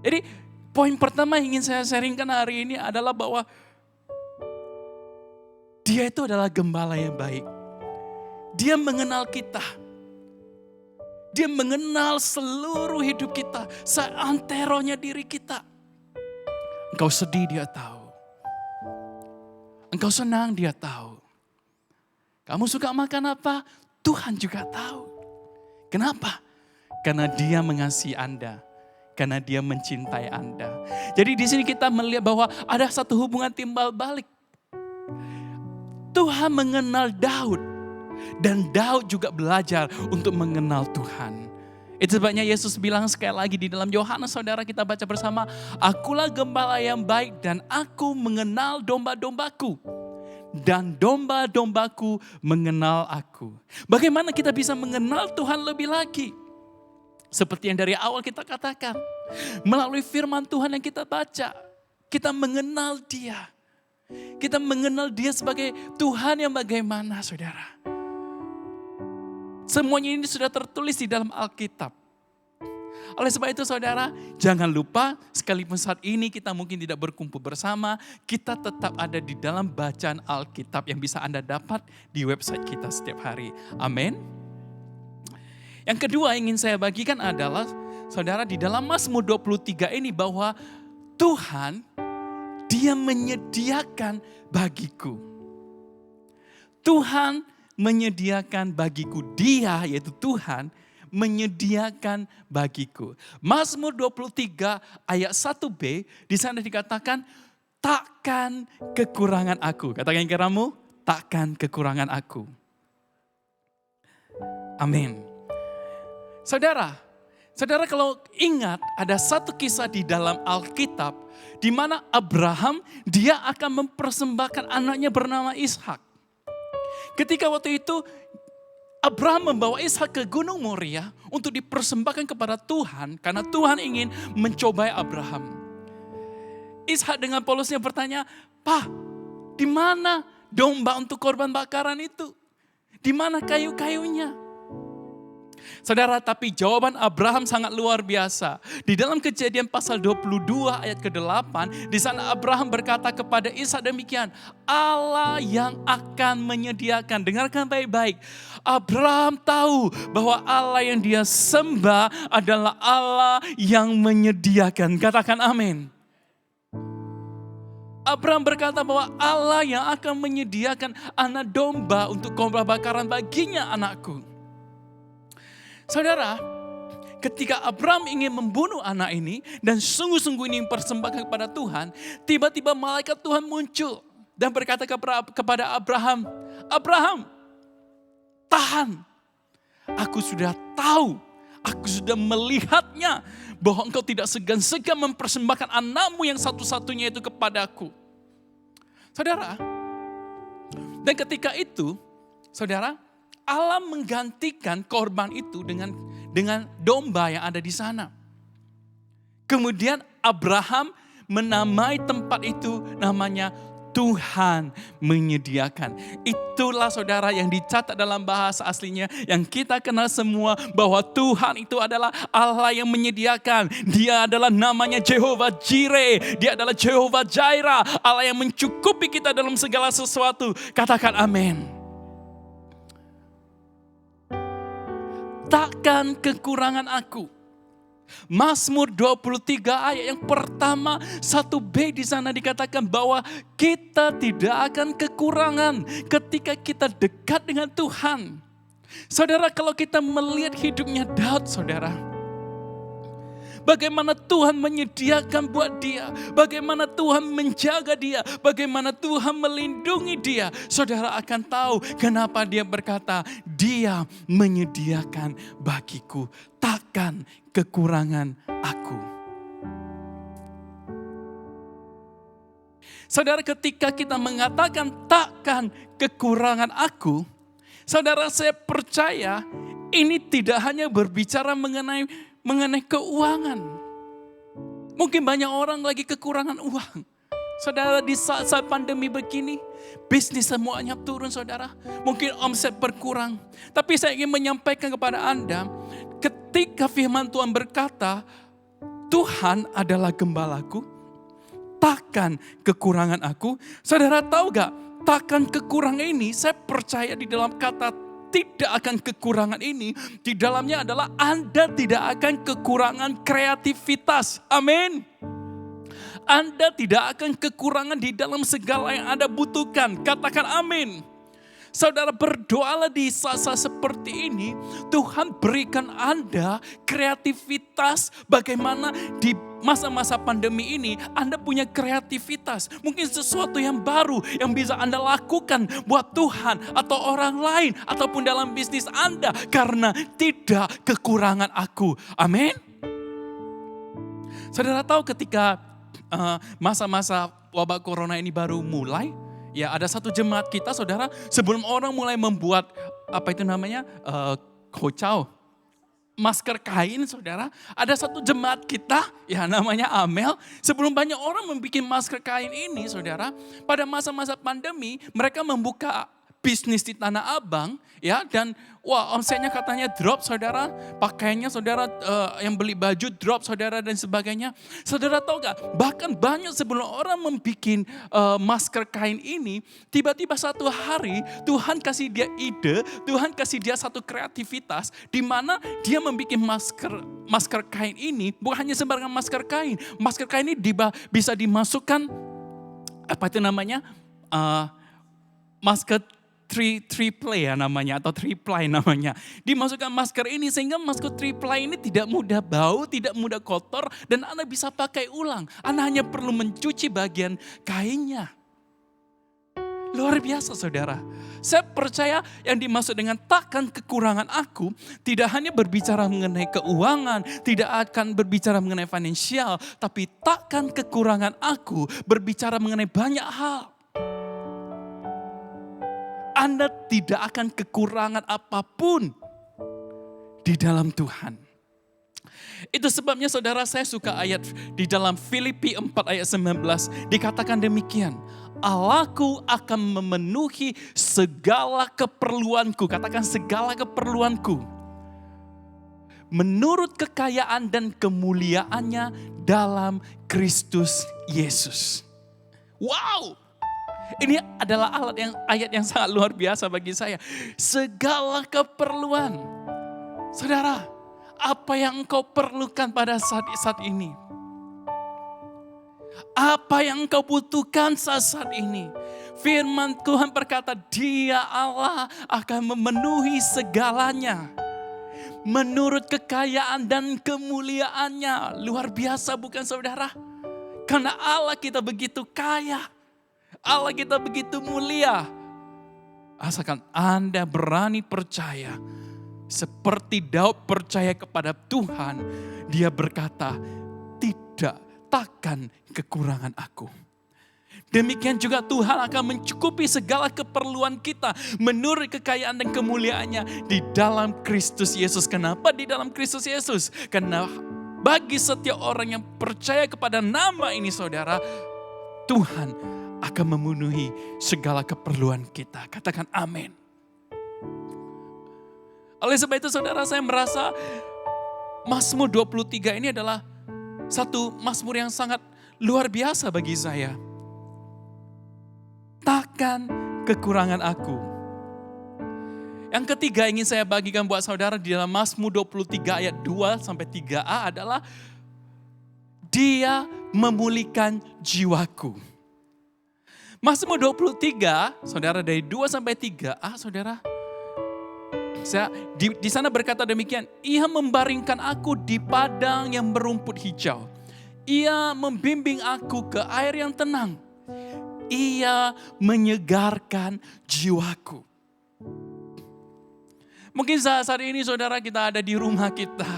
Jadi poin pertama yang ingin saya sharingkan hari ini adalah bahwa Dia itu adalah gembala yang baik. Dia mengenal kita. Dia mengenal seluruh hidup kita, seanteronya diri kita. Engkau sedih, Dia tahu. Engkau senang, Dia tahu. Kamu suka makan apa? Tuhan juga tahu. Kenapa? Karena Dia mengasihi Anda. Karena Dia mencintai Anda. Jadi di sini kita melihat bahwa ada satu hubungan timbal balik. Tuhan mengenal Daud. Dan Daud juga belajar untuk mengenal Tuhan. Itu sebabnya Yesus bilang sekali lagi di dalam Yohanes, saudara kita baca bersama. Akulah gembala yang baik dan aku mengenal domba-dombaku. Dan domba-dombaku mengenal aku. Bagaimana kita bisa mengenal Tuhan lebih lagi? Seperti yang dari awal kita katakan. Melalui firman Tuhan yang kita baca. Kita mengenal Dia. Kita mengenal Dia sebagai Tuhan yang bagaimana, saudara. Semuanya ini sudah tertulis di dalam Alkitab. Oleh sebab itu saudara, jangan lupa sekalipun saat ini kita mungkin tidak berkumpul bersama, kita tetap ada di dalam bacaan Alkitab yang bisa Anda dapat di website kita setiap hari. Amin. Yang kedua yang ingin saya bagikan adalah, saudara, di dalam Mazmur 23 ini bahwa Tuhan, Dia menyediakan bagiku. Tuhan menyediakan bagiku. Dia, yaitu Tuhan, menyediakan bagiku. Mazmur 23 ayat 1b, di sana dikatakan, takkan kekurangan aku. Katakan kiramu, takkan kekurangan aku. Amin. Saudara kalau ingat ada satu kisah di dalam Alkitab di mana Abraham dia akan mempersembahkan anaknya bernama Ishak. Ketika waktu itu Abraham membawa Ishak ke Gunung Moria untuk dipersembahkan kepada Tuhan karena Tuhan ingin mencobai Abraham. Ishak dengan polosnya bertanya, "Pak, di mana domba untuk korban bakaran itu? Di mana kayu-kayunya?" Saudara, tapi jawaban Abraham sangat luar biasa. Di dalam Kejadian pasal 22 ayat ke-8, di sana Abraham berkata kepada Ishak demikian, Allah yang akan menyediakan. Dengarkan baik-baik. Abraham tahu bahwa Allah yang dia sembah adalah Allah yang menyediakan. Katakan amin. Abraham berkata bahwa Allah yang akan menyediakan anak domba untuk korban bakaran baginya, anakku. Saudara, ketika Abraham ingin membunuh anak ini dan sungguh-sungguh ini mempersembahkan kepada Tuhan, tiba-tiba malaikat Tuhan muncul dan berkata kepada Abraham, "Abraham, tahan. Aku sudah tahu, aku sudah melihatnya bahwa engkau tidak segan-segan mempersembahkan anakmu yang satu-satunya itu kepadaku." Saudara, dan ketika itu, saudara, Allah menggantikan korban itu dengan domba yang ada di sana. Kemudian Abraham menamai tempat itu namanya Tuhan menyediakan. Itulah saudara yang dicatat dalam bahasa aslinya yang kita kenal semua bahwa Tuhan itu adalah Allah yang menyediakan. Dia adalah namanya Jehovah Jireh. Dia adalah Jehovah Jireh. Allah yang mencukupi kita dalam segala sesuatu. Katakan amin. Takkan kekurangan aku. Mazmur 23 ayat yang pertama 1b di sana dikatakan bahwa kita tidak akan kekurangan ketika kita dekat dengan Tuhan. Saudara, kalau kita melihat hidupnya Daud, saudara, bagaimana Tuhan menyediakan buat dia, bagaimana Tuhan menjaga dia, bagaimana Tuhan melindungi dia. Saudara akan tahu kenapa dia berkata, Dia menyediakan bagiku, takkan kekurangan aku. Saudara, ketika kita mengatakan takkan kekurangan aku, saudara, saya percaya ini tidak hanya berbicara mengenai keuangan. Mungkin banyak orang lagi kekurangan uang. Saudara, di saat-saat pandemi begini, bisnis semuanya turun, saudara. Mungkin omset berkurang. Tapi saya ingin menyampaikan kepada Anda, ketika firman Tuhan berkata, Tuhan adalah gembalaku, takkan kekurangan aku. Saudara tahu gak, takkan kekurangan ini, saya percaya di dalam kata tidak akan kekurangan ini, di dalamnya adalah Anda tidak akan kekurangan kreativitas. Amin. Anda tidak akan kekurangan di dalam segala yang Anda butuhkan. Katakan amin. Saudara, berdoalah di saat-saat seperti ini. Tuhan berikan Anda kreativitas bagaimana di masa-masa pandemi ini Anda punya kreativitas. Mungkin sesuatu yang baru yang bisa Anda lakukan buat Tuhan atau orang lain ataupun dalam bisnis Anda. Karena tidak kekurangan aku. Amin. Saudara tahu ketika masa-masa wabah corona ini baru mulai, ya ada satu jemaat kita, saudara, sebelum orang mulai membuat kocau, masker kain, saudara, ada satu jemaat kita, ya namanya Amel, sebelum banyak orang membuat masker kain ini, saudara, pada masa-masa pandemi, mereka membuka bisnis di Tanah Abang, ya, dan wah omsetnya katanya drop, saudara, pakaiannya saudara yang beli baju drop, saudara, dan sebagainya. Saudara tahu gak, bahkan banyak sebelum orang membuat masker kain ini, tiba-tiba satu hari Tuhan kasih dia ide, Tuhan kasih dia satu kreativitas, di mana dia membuat masker kain ini, bukan hanya sembarangan masker kain ini bisa dimasukkan, masker triple ya namanya, atau triply namanya. Dimasukkan masker ini sehingga masker triply ini tidak mudah bau, tidak mudah kotor, dan Anda bisa pakai ulang. Anda hanya perlu mencuci bagian kainnya. Luar biasa saudara. Saya percaya yang dimaksud dengan takkan kekurangan aku tidak hanya berbicara mengenai keuangan, tidak akan berbicara mengenai finansial, tapi takkan kekurangan aku berbicara mengenai banyak hal. Anda tidak akan kekurangan apapun di dalam Tuhan. Itu sebabnya saudara, saya suka ayat di dalam Filipi 4 ayat 19 dikatakan demikian. Allahku akan memenuhi segala keperluanku. Katakan segala keperluanku. Menurut kekayaan dan kemuliaannya dalam Kristus Yesus. Wow! Ini adalah ayat yang sangat luar biasa bagi saya. Segala keperluan. Saudara, apa yang engkau perlukan pada saat ini? Apa yang engkau butuhkan saat ini? Firman Tuhan berkata, Dia Allah akan memenuhi segalanya. Menurut kekayaan dan kemuliaannya. Luar biasa bukan saudara? Karena Allah kita begitu kaya. Allah kita begitu mulia. Asalkan Anda berani percaya. Seperti Daud percaya kepada Tuhan. Dia berkata, tidak, takkan kekurangan aku. Demikian juga Tuhan akan mencukupi segala keperluan kita menurut kekayaan dan kemuliaannya di dalam Kristus Yesus. Kenapa di dalam Kristus Yesus? Karena bagi setiap orang yang percaya kepada nama ini saudara, Tuhan akan memenuhi segala keperluan kita. Katakan amin. Oleh sebab itu saudara, saya merasa Mazmur 23 ini adalah satu Mazmur yang sangat luar biasa bagi saya. Takkan kekurangan aku. Yang ketiga ingin saya bagikan buat saudara di dalam Mazmur 23 ayat 2 sampai 3a adalah Dia memulihkan jiwaku. Mazmur 23, saudara, dari 2 sampai 3a, saudara, di sana berkata demikian, Ia membaringkan aku di padang yang berumput hijau. Ia membimbing aku ke air yang tenang. Ia menyegarkan jiwaku. Mungkin saat ini saudara kita ada di rumah kita.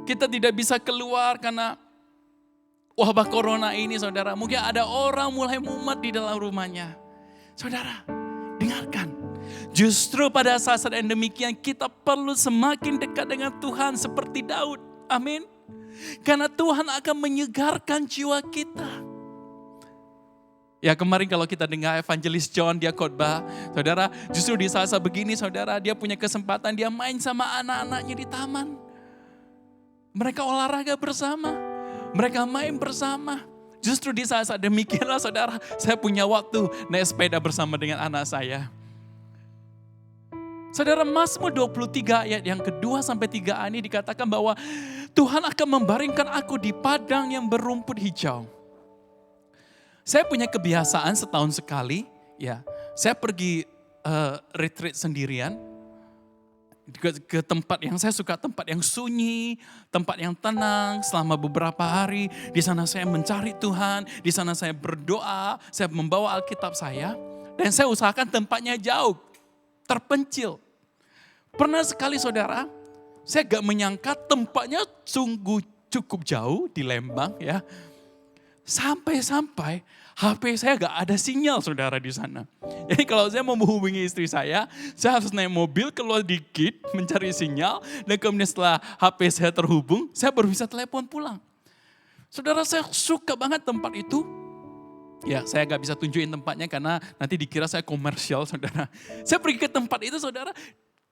Kita tidak bisa keluar karena wabah corona ini saudara. Mungkin ada orang mulai mumet di dalam rumahnya. Saudara, dengarkan. Justru pada saat yang demikian kita perlu semakin dekat dengan Tuhan seperti Daud. Amin. Karena Tuhan akan menyegarkan jiwa kita. Ya kemarin kalau kita dengar evangelis John dia khotbah, saudara, justru di saat-saat begini saudara, dia punya kesempatan dia main sama anak-anaknya di taman. Mereka olahraga bersama, mereka main bersama. Justru di saat-saat demikianlah saudara, saya punya waktu naik sepeda bersama dengan anak saya. Saudara, Mazmur 23 ayat yang kedua sampai 3a ini dikatakan bahwa Tuhan akan membaringkan aku di padang yang berumput hijau. Saya punya kebiasaan setahun sekali, ya, saya pergi retreat sendirian ke tempat yang saya suka, tempat yang sunyi, tempat yang tenang selama beberapa hari. Di sana saya mencari Tuhan, di sana saya berdoa, saya membawa Alkitab saya, dan saya usahakan tempatnya jauh, terpencil. Pernah sekali saudara, saya gak menyangka tempatnya sungguh cukup jauh di Lembang ya. Sampai-sampai HP saya gak ada sinyal saudara di sana. Jadi kalau saya mau menghubungi istri saya harus naik mobil keluar dikit mencari sinyal. Dan kemudian setelah HP saya terhubung, saya baru bisa telepon pulang. Saudara, saya suka banget tempat itu. Ya saya gak bisa tunjukin tempatnya karena nanti dikira saya komersial saudara. Saya pergi ke tempat itu saudara.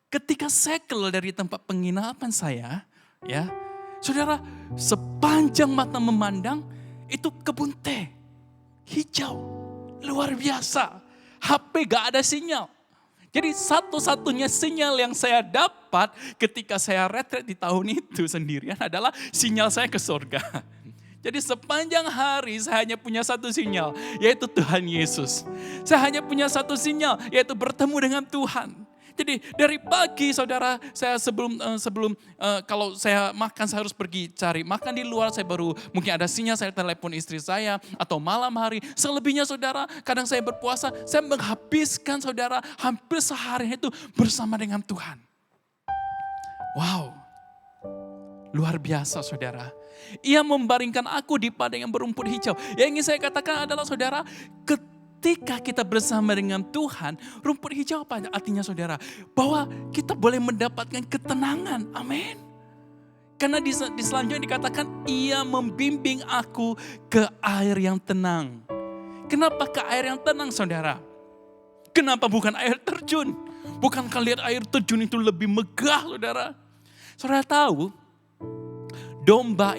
Ketika saya keluar dari tempat penginapan saya, ya, saudara, sepanjang mata memandang itu kebun teh, hijau, luar biasa. HP gak ada sinyal. Jadi satu-satunya sinyal yang saya dapat ketika saya retret di tahun itu sendirian adalah sinyal saya ke surga. Jadi sepanjang hari saya hanya punya satu sinyal, yaitu Tuhan Yesus. Saya hanya punya satu sinyal, yaitu bertemu dengan Tuhan. Jadi dari pagi saudara, saya sebelum kalau saya makan saya harus pergi cari makan di luar, saya baru mungkin ada sinyal, saya telepon istri saya, atau malam hari. Selebihnya saudara, kadang saya berpuasa, saya menghabiskan saudara hampir sehari itu bersama dengan Tuhan. Wow, luar biasa saudara. Ia membaringkan aku di padang yang berumput hijau. Yang ingin saya katakan adalah saudara, ketika kita bersama dengan Tuhan, rumput hijau apa artinya saudara? Bahwa kita boleh mendapatkan ketenangan, amin. Karena di selanjutnya dikatakan, ia membimbing aku ke air yang tenang. Kenapa ke air yang tenang saudara? Kenapa bukan air terjun? Bukankah lihat air terjun itu lebih megah saudara? Saudara tahu, domba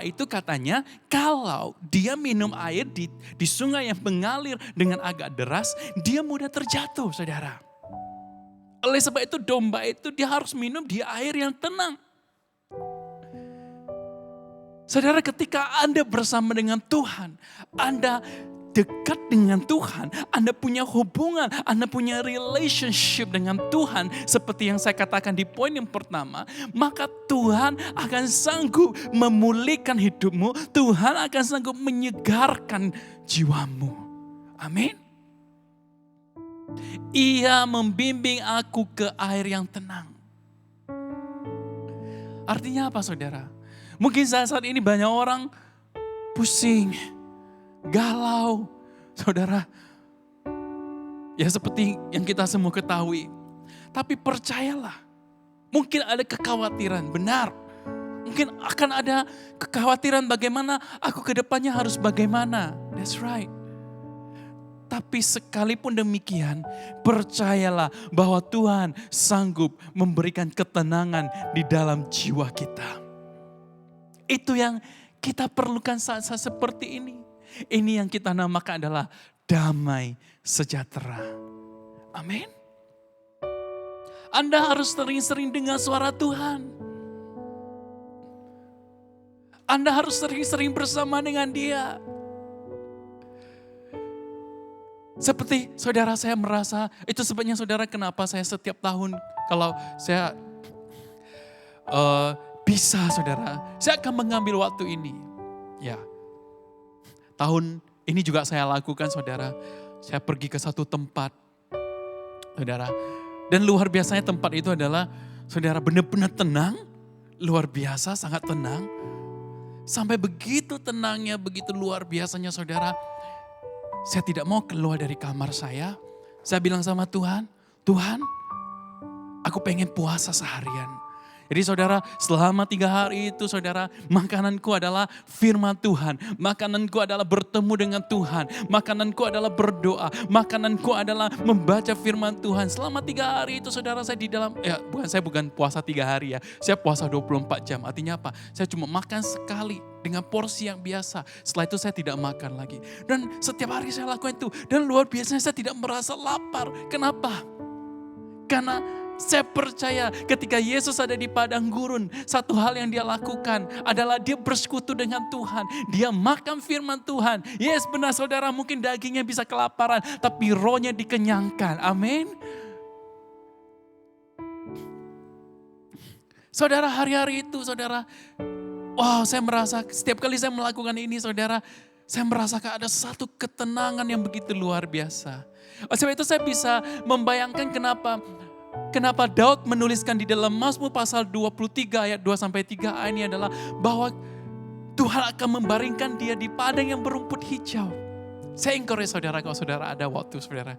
itu katanya kalau dia minum air di sungai yang mengalir dengan agak deras, dia mudah terjatuh saudara. Oleh sebab itu domba itu dia harus minum di air yang tenang. Saudara, ketika Anda bersama dengan Tuhan, Anda dekat dengan Tuhan, Anda punya hubungan, Anda punya relationship dengan Tuhan, seperti yang saya katakan di poin yang pertama, maka Tuhan akan sanggup memulihkan hidupmu, Tuhan akan sanggup menyegarkan jiwamu. Amin. Ia membimbing aku ke air yang tenang. Artinya apa saudara? Mungkin saat ini banyak orang pusing, galau, saudara. Ya seperti yang kita semua ketahui. Tapi percayalah, mungkin ada kekhawatiran, benar. Mungkin akan ada kekhawatiran bagaimana aku ke depannya harus bagaimana. That's right. Tapi sekalipun demikian, percayalah bahwa Tuhan sanggup memberikan ketenangan di dalam jiwa kita. Itu yang kita perlukan saat-saat seperti ini. Ini yang kita namakan adalah damai sejahtera. Amin. Anda harus sering-sering dengar suara Tuhan. Anda harus sering-sering bersama dengan Dia. Seperti saudara saya merasa, itu sebabnya saudara kenapa saya setiap tahun kalau saya bisa saudara, saya akan mengambil waktu ini. Ya. Tahun ini juga saya lakukan saudara. Saya pergi ke satu tempat saudara. Dan luar biasanya tempat itu adalah saudara benar-benar tenang. Luar biasa, sangat tenang. Sampai begitu tenangnya, begitu luar biasanya saudara. Saya tidak mau keluar dari kamar saya. Saya bilang sama Tuhan, Tuhan aku pengen puasa seharian. Jadi saudara, selama 3 hari itu saudara, makananku adalah firman Tuhan. Makananku adalah bertemu dengan Tuhan. Makananku adalah berdoa. Makananku adalah membaca firman Tuhan. Selama 3 hari itu saudara, saya di dalam, saya bukan puasa 3 hari ya. Saya puasa 24 jam. Artinya apa? Saya cuma makan sekali dengan porsi yang biasa. Setelah itu saya tidak makan lagi. Dan setiap hari saya lakukan itu. Dan luar biasanya saya tidak merasa lapar. Kenapa? Karena saya percaya ketika Yesus ada di padang gurun, satu hal yang dia lakukan adalah dia bersekutu dengan Tuhan. Dia makan firman Tuhan. Yes, benar saudara, mungkin dagingnya bisa kelaparan, tapi rohnya dikenyangkan. Amin. Saudara, hari-hari itu saudara, wow, saya merasa setiap kali saya melakukan ini saudara, saya merasakan ada satu ketenangan yang begitu luar biasa. Sebab itu saya bisa membayangkan Kenapa Daud menuliskan di dalam Mazmur pasal 23 ayat 2-3 ini adalah bahwa Tuhan akan membaringkan dia di padang yang berumput hijau. Saya encourage saudara, kalau saudara ada waktu saudara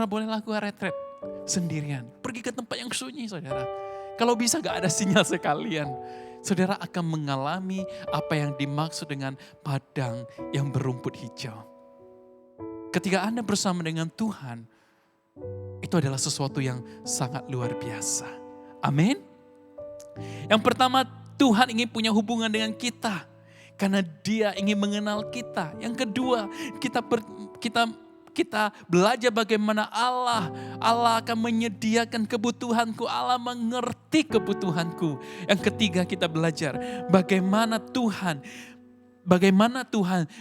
boleh lakukan retret sendirian. Pergi ke tempat yang sunyi saudara. Kalau bisa gak ada sinyal sekalian. Saudara akan mengalami apa yang dimaksud dengan padang yang berumput hijau. Ketika Anda bersama dengan Tuhan, itu adalah sesuatu yang sangat luar biasa. Amin. Yang pertama, Tuhan ingin punya hubungan dengan kita. Karena Dia ingin mengenal kita. Yang kedua, kita belajar bagaimana Allah akan menyediakan kebutuhanku, Allah mengerti kebutuhanku. Yang ketiga kita belajar bagaimana Tuhan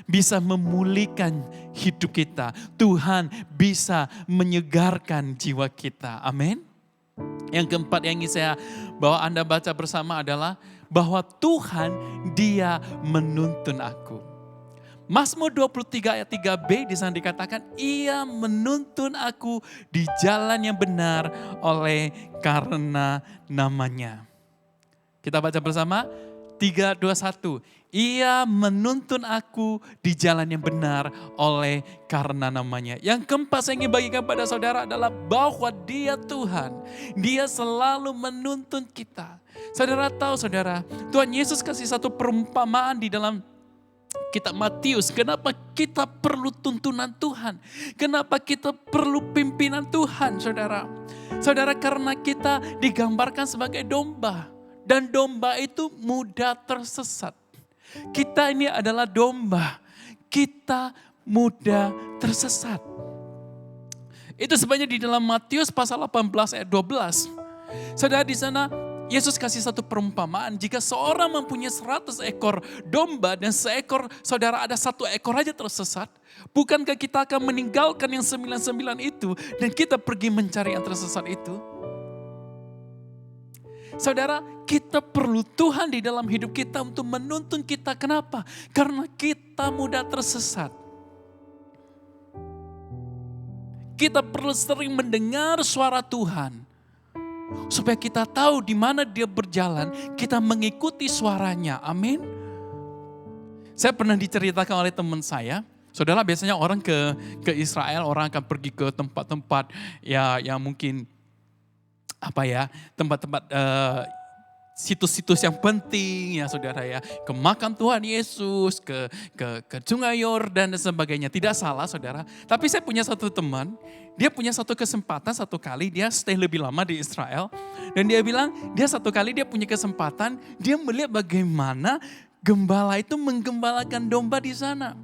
bisa memulihkan hidup kita. Tuhan bisa menyegarkan jiwa kita. Amin. Yang keempat yang ingin saya bawa Anda baca bersama adalah bahwa Tuhan Dia menuntun aku. Mazmur 23 ayat 3b di sana dikatakan, Ia menuntun aku di jalan yang benar oleh karena namanya. Kita baca bersama, 3, 2, 1. Ia menuntun aku di jalan yang benar oleh karena namanya. Yang keempat saya ingin bagikan pada saudara adalah bahwa Dia Tuhan. Dia selalu menuntun kita. Saudara tahu saudara, Tuhan Yesus kasih satu perumpamaan di dalam Kitab Matius, kenapa kita perlu tuntunan Tuhan? Kenapa kita perlu pimpinan Tuhan, saudara? Saudara, karena kita digambarkan sebagai domba. Dan domba itu mudah tersesat. Kita ini adalah domba. Kita mudah tersesat. Itu sebenarnya di dalam Matius pasal 18 ayat 12. Saudara, di sana Yesus kasih satu perumpamaan, jika seorang mempunyai 100 ekor domba dan seekor saudara ada 1 ekor aja tersesat, bukankah kita akan meninggalkan yang 99 itu dan kita pergi mencari yang tersesat itu? Saudara, kita perlu Tuhan di dalam hidup kita untuk menuntun kita. Kenapa? Karena kita mudah tersesat. Kita perlu sering mendengar suara Tuhan. Supaya kita tahu di mana Dia berjalan, kita mengikuti suaranya. Amin. Saya pernah diceritakan oleh teman saya, saudara, biasanya orang ke Israel, orang akan pergi ke tempat-tempat ya yang mungkin tempat-tempat situs-situs yang penting ya saudara ya, ke makam Tuhan Yesus, ke Sungai Yordan dan sebagainya. Tidak salah saudara, tapi saya punya satu teman, dia punya satu kesempatan, satu kali dia stay lebih lama di Israel. Dan dia bilang, dia satu kali dia punya kesempatan, dia melihat bagaimana gembala itu menggembalakan domba di sana.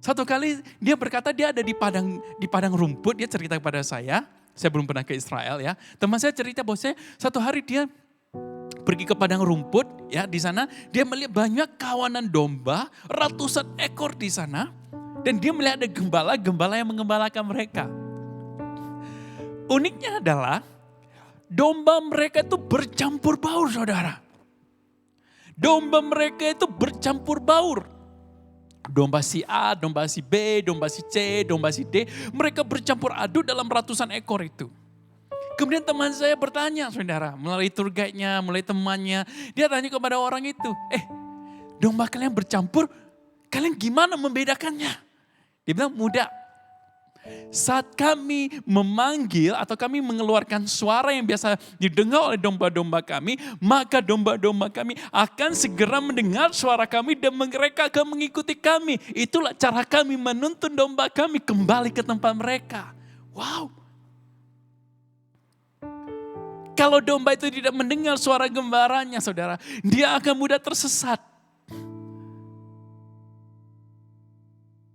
Satu kali dia berkata dia ada di padang rumput, dia cerita kepada saya belum pernah ke Israel ya. Teman saya cerita bahwa satu hari dia pergi ke padang rumput ya, di sana dia melihat banyak kawanan domba, ratusan ekor di sana. Dan dia melihat ada gembala yang mengembalakan mereka. Uniknya adalah domba mereka itu bercampur baur saudara. Domba mereka itu bercampur baur. Domba si A, domba si B, domba si C, domba si D. Mereka bercampur aduk dalam ratusan ekor itu. Kemudian teman saya bertanya saudara, melalui tour guide-nya, melalui temannya. Dia tanya kepada orang itu, domba kalian bercampur, kalian gimana membedakannya? Dia bilang mudah. Saat kami memanggil atau kami mengeluarkan suara yang biasa didengar oleh domba-domba kami, maka domba-domba kami akan segera mendengar suara kami dan mereka akan mengikuti kami. Itulah cara kami menuntun domba kami kembali ke tempat mereka. Wow. Kalau domba itu tidak mendengar suara gembaranya saudara, dia akan mudah tersesat.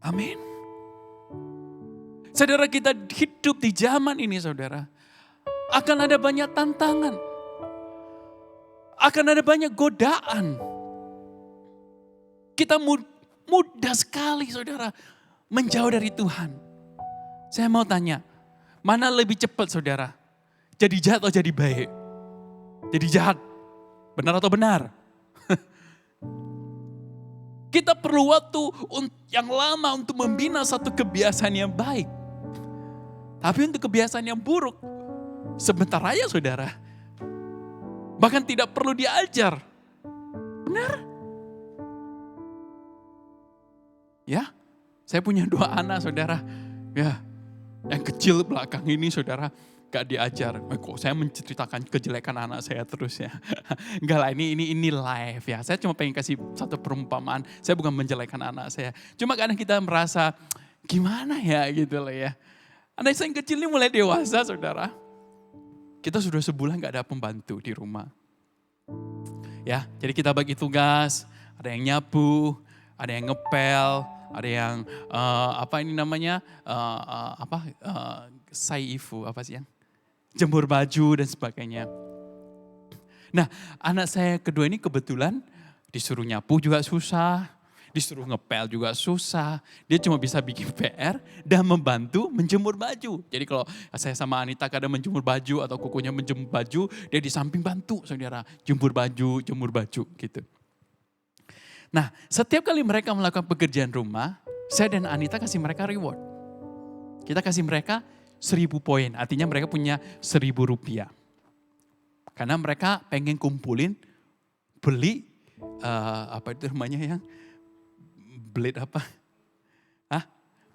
Amin. Saudara, kita hidup di zaman ini saudara, akan ada banyak tantangan. Akan ada banyak godaan. Kita mudah sekali saudara menjauh dari Tuhan. Saya mau tanya, mana lebih cepat saudara? Jadi jahat atau jadi baik? Jadi jahat, benar atau benar? Kita perlu waktu yang lama untuk membina satu kebiasaan yang baik. Tapi untuk kebiasaan yang buruk, sebentar aja saudara. Bahkan tidak perlu diajar. Benar? Ya, saya punya 2 anak saudara. Ya, yang kecil belakang ini saudara, gak diajar. Kok saya menceritakan kejelekan anak saya terus ya. Enggak lah, ini live ya. Saya cuma pengen kasih satu perumpamaan. Saya bukan menjelekan anak saya. Cuma kadang kita merasa gimana ya gitu loh ya. Anak saya yang kecil ini mulai dewasa saudara. Kita sudah sebulan gak ada pembantu di rumah. Ya, jadi kita bagi tugas. Ada yang nyapu, ada yang ngepel, ada yang saifu, apa sih yang jemur baju dan sebagainya. Nah, anak saya kedua ini kebetulan disuruh nyapu juga susah, disuruh ngepel juga susah. Dia cuma bisa bikin PR dan membantu menjemur baju. Jadi kalau saya sama Anita kadang menjemur baju atau kukunya menjemur baju, dia di samping bantu saudara, jemur baju gitu. Nah, setiap kali mereka melakukan pekerjaan rumah, saya dan Anita kasih mereka reward. Kita kasih mereka 1.000 poin, artinya mereka punya 1.000 rupiah. Karena mereka pengen kumpulin, beli, apa itu namanya yang, blade apa?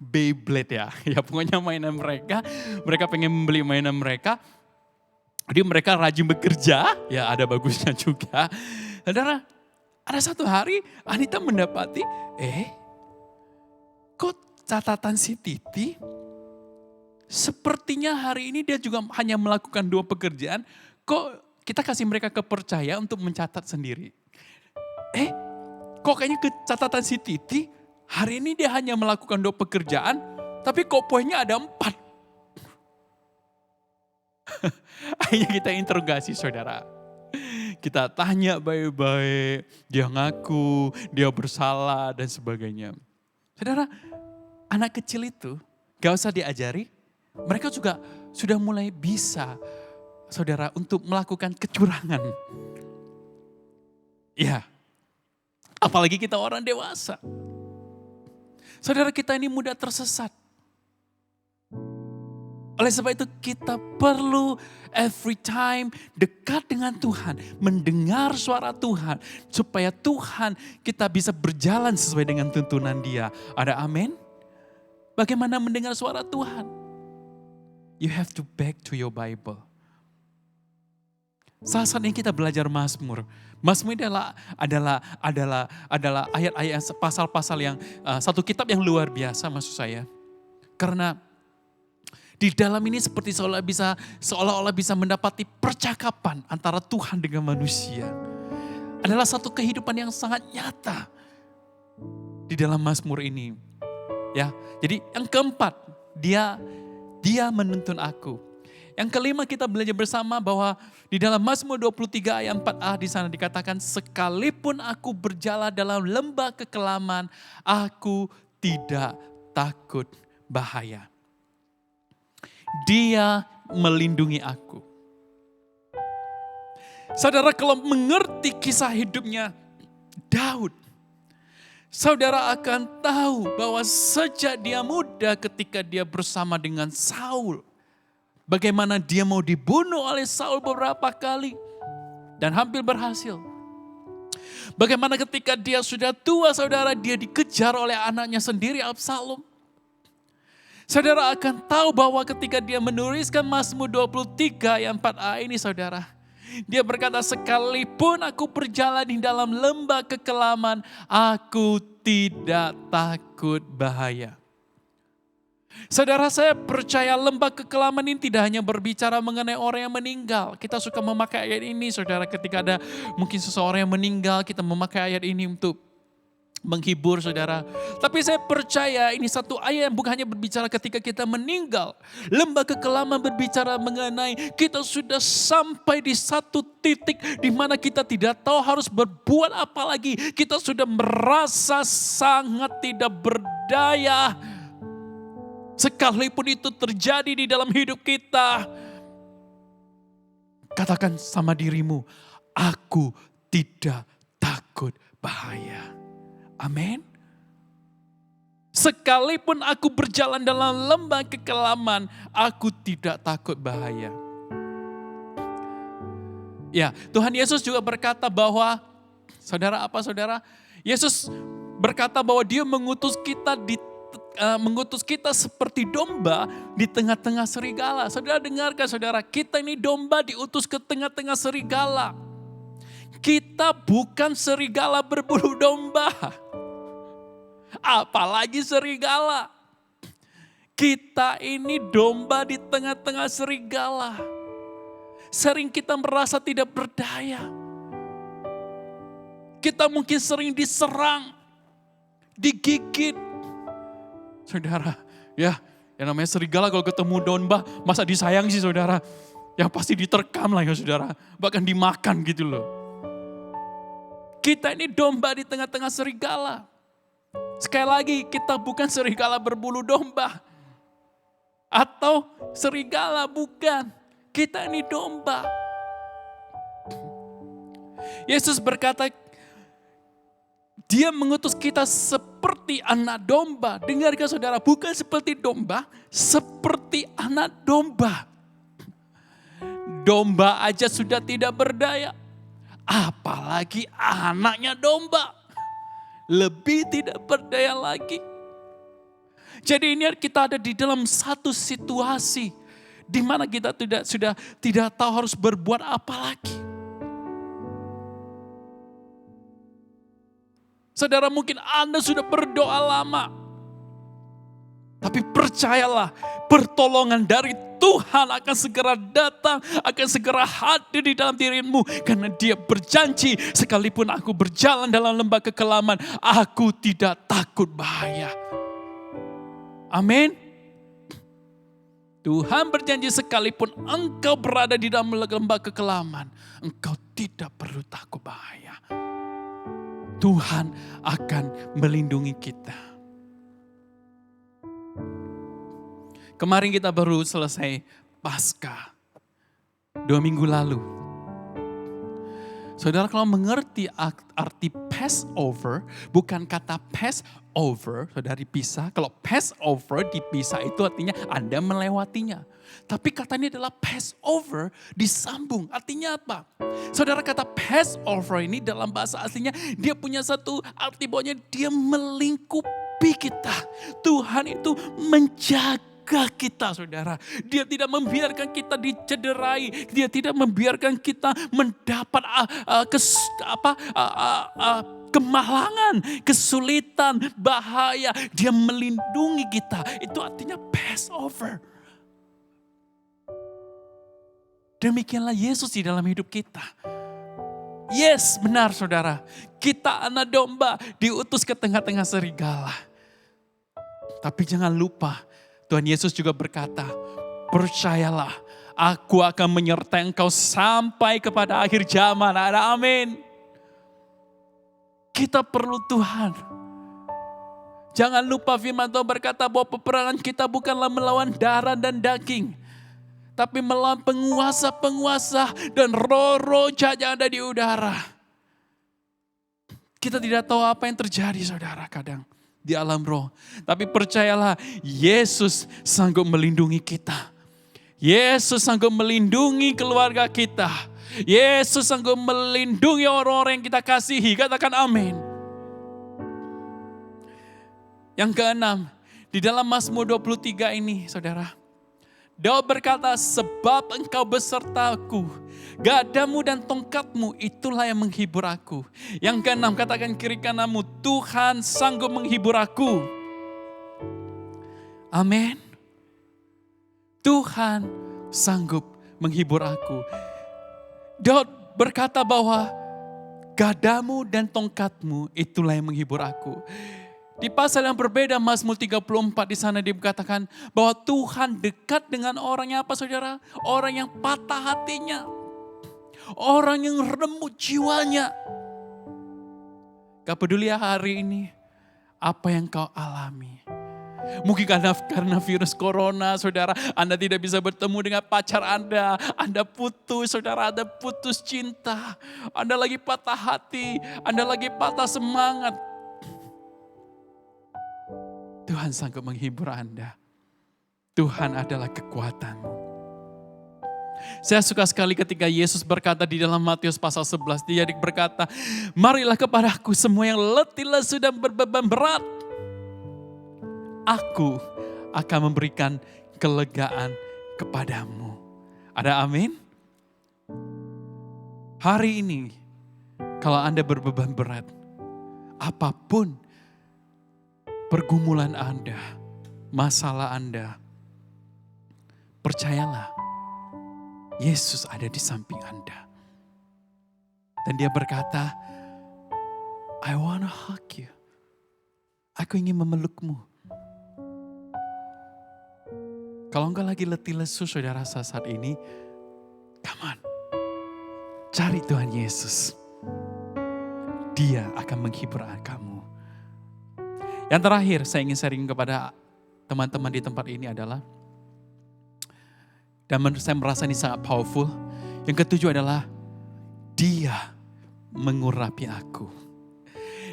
Beyblade ya. Ya pokoknya mainan mereka pengen membeli mainan mereka. Jadi mereka rajin bekerja, ya ada bagusnya juga. Saudara, ada satu hari Anita mendapati, kok catatan si Titi, sepertinya hari ini dia juga hanya melakukan 2 pekerjaan, kok kita kasih mereka kepercayaan untuk mencatat sendiri. Kok kayaknya catatan si Titi, hari ini dia hanya melakukan 2 pekerjaan, tapi kok poinnya ada 4. Akhirnya kita interogasi saudara. Kita tanya baik-baik, dia ngaku, dia bersalah dan sebagainya. Saudara, anak kecil itu gak usah diajari, mereka juga sudah mulai bisa, saudara, untuk melakukan kecurangan. Ya, apalagi kita orang dewasa. Saudara, kita ini mudah tersesat. Oleh sebab itu kita perlu every time dekat dengan Tuhan, mendengar suara Tuhan, supaya Tuhan kita bisa berjalan sesuai dengan tuntunan Dia. Ada amin? Bagaimana mendengar suara Tuhan? You have to back to your Bible. Saat ini kita belajar Mazmur. Mazmur adalah ayat-ayat, pasal-pasal yang satu kitab yang luar biasa maksud saya. Karena di dalam ini seperti seolah-olah bisa mendapati percakapan antara Tuhan dengan manusia. Adalah satu kehidupan yang sangat nyata di dalam Mazmur ini. Ya, jadi yang keempat, dia menuntun aku. Yang kelima kita belajar bersama bahwa di dalam Mazmur 23 ayat 4a di sana dikatakan, sekalipun aku berjalan dalam lembah kekelaman, aku tidak takut bahaya. Dia melindungi aku. Saudara, kalau mengerti kisah hidupnya Daud, saudara akan tahu bahwa sejak dia muda ketika dia bersama dengan Saul, bagaimana dia mau dibunuh oleh Saul beberapa kali dan hampir berhasil. Bagaimana ketika dia sudah tua, saudara, dia dikejar oleh anaknya sendiri Absalom. Saudara akan tahu bahwa ketika dia menuliskan Mazmur 23 ayat 4a ini saudara, dia berkata, sekalipun aku berjalan di dalam lembah kekelaman, aku tidak takut bahaya. Saudara, saya percaya lembah kekelaman ini tidak hanya berbicara mengenai orang yang meninggal. Kita suka memakai ayat ini saudara, ketika ada mungkin seseorang yang meninggal, kita memakai ayat ini untuk menghibur saudara. Tapi saya percaya ini satu ayat yang bukan hanya berbicara ketika kita meninggal. Lembah kekelaman berbicara mengenai kita sudah sampai di satu titik di mana kita tidak tahu harus berbuat apa lagi. Kita sudah merasa sangat tidak berdaya. Sekalipun itu terjadi di dalam hidup kita, katakan sama dirimu, aku tidak takut bahaya. Amin. Sekalipun aku berjalan dalam lembah kekelaman, aku tidak takut bahaya. Ya, Tuhan Yesus juga berkata bahwa, saudara apa saudara? Yesus berkata bahwa Dia mengutus kita seperti domba di tengah-tengah serigala. Saudara dengarkan saudara, kita ini domba diutus ke tengah-tengah serigala. Kita bukan serigala berbulu domba. Apalagi serigala. Kita ini domba di tengah-tengah serigala. Sering kita merasa tidak berdaya. Kita mungkin sering diserang, digigit, Saudara, ya yang namanya serigala kalau ketemu domba, masa disayang sih saudara? Ya pasti diterkam lah ya saudara, bahkan dimakan gitu loh. Kita ini domba di tengah-tengah serigala. Sekali lagi, kita bukan serigala berbulu domba. Atau serigala, bukan. Kita ini domba. Yesus berkata, Dia mengutus kita seperti anak domba. Dengarkan saudara, bukan seperti domba, seperti anak domba. Domba aja sudah tidak berdaya. Apalagi anaknya domba. Lebih tidak berdaya lagi. Jadi ini kita ada di dalam satu situasi di mana kita sudah tidak tahu harus berbuat apa lagi. Saudara, mungkin Anda sudah berdoa lama. Tapi percayalah, pertolongan dari Tuhan akan segera datang, akan segera hadir di dalam dirimu. Karena Dia berjanji, sekalipun aku berjalan dalam lembah kekelaman, aku tidak takut bahaya. Amin. Tuhan berjanji sekalipun engkau berada di dalam lembah kekelaman, engkau tidak perlu takut bahaya. Tuhan akan melindungi kita. Kemarin kita baru selesai Paskah. 2 minggu lalu. Saudara kalau mengerti arti Passover, bukan kata Passover, saudara dipisah. Kalau Passover dipisah itu artinya Anda melewatinya. Tapi katanya adalah Passover disambung. Artinya apa? Saudara, kata Passover ini dalam bahasa aslinya dia punya satu arti bahwa dia melingkupi kita. Tuhan itu menjaga kita, saudara. Dia tidak membiarkan kita dicederai. Dia tidak membiarkan kita mendapat kemalangan, kesulitan, bahaya. Dia melindungi kita. Itu artinya Passover. Demikianlah Yesus di dalam hidup kita. Yes, benar saudara. Kita anak domba diutus ke tengah-tengah serigala. Tapi jangan lupa, Tuhan Yesus juga berkata, percayalah, aku akan menyertai engkau sampai kepada akhir zaman. Ada amin. Kita perlu Tuhan. Jangan lupa firman Tuhan berkata bahwa peperangan kita bukanlah melawan darah dan daging. Tapi melawan penguasa-penguasa dan roh-roh jahat yang ada di udara. Kita tidak tahu apa yang terjadi saudara kadang di alam roh. Tapi percayalah, Yesus sanggup melindungi kita. Yesus sanggup melindungi keluarga kita. Yesus sanggup melindungi orang-orang yang kita kasihi. Katakan amin. Yang keenam, di dalam Mazmur 23 ini saudara. Daud berkata, sebab engkau besertaku, gadamu dan tongkatmu itulah yang menghibur aku. Yang keenam, katakan kiri kananmu, Tuhan sanggup menghibur aku. Amin. Tuhan sanggup menghibur aku. Daud berkata bahwa gadamu dan tongkatmu itulah yang menghibur aku. Di pasal yang berbeda, Mazmur 34 di sana dikatakan bahwa Tuhan dekat dengan orang yang apa saudara? Orang yang patah hatinya. Orang yang remuk jiwanya. Gak peduli ya hari ini apa yang kau alami. Mungkin karena virus corona saudara, Anda tidak bisa bertemu dengan pacar Anda putus saudara, Anda putus cinta. Anda lagi patah hati, Anda lagi patah semangat. Tuhan sanggup menghibur Anda. Tuhan adalah kekuatanmu. Saya suka sekali ketika Yesus berkata di dalam Matius pasal 11. Dia berkata, marilah kepadaku semua yang letih lesu dan berbeban berat. Aku akan memberikan kelegaan kepadamu. Ada amin? Hari ini, kalau Anda berbeban berat, apapun pergumulan Anda, masalah Anda, percayalah, Yesus ada di samping Anda. Dan dia berkata, I wanna hug you. Aku ingin memelukmu. Kalau engkau lagi letih lesu saudara saat ini, come on. Cari Tuhan Yesus. Dia akan menghibur kamu. Yang terakhir saya ingin sharing kepada teman-teman di tempat ini adalah, dan saya merasa ini sangat powerful. Yang ketujuh adalah, Dia mengurapi aku.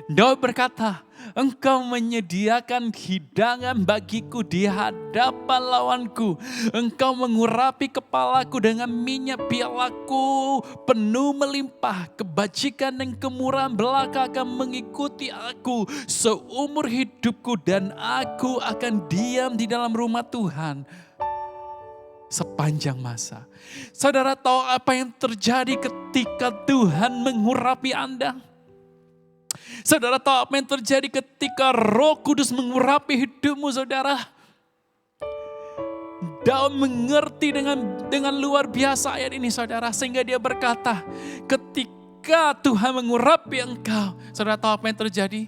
Daud berkata, Engkau menyediakan hidangan bagiku di hadapan lawanku. Engkau mengurapi kepalaku dengan minyak, pialaku penuh melimpah. Kebajikan dan kemurahan belaka akan mengikuti aku seumur hidupku, dan aku akan diam di dalam rumah Tuhan sepanjang masa. Saudara tahu apa yang terjadi ketika Tuhan mengurapi Anda? Saudara tahu apa yang terjadi ketika Roh Kudus mengurapi hidupmu, saudara? Daud mengerti dengan luar biasa ayat ini, saudara, sehingga dia berkata, ketika Tuhan mengurapi engkau, saudara tahu apa yang terjadi?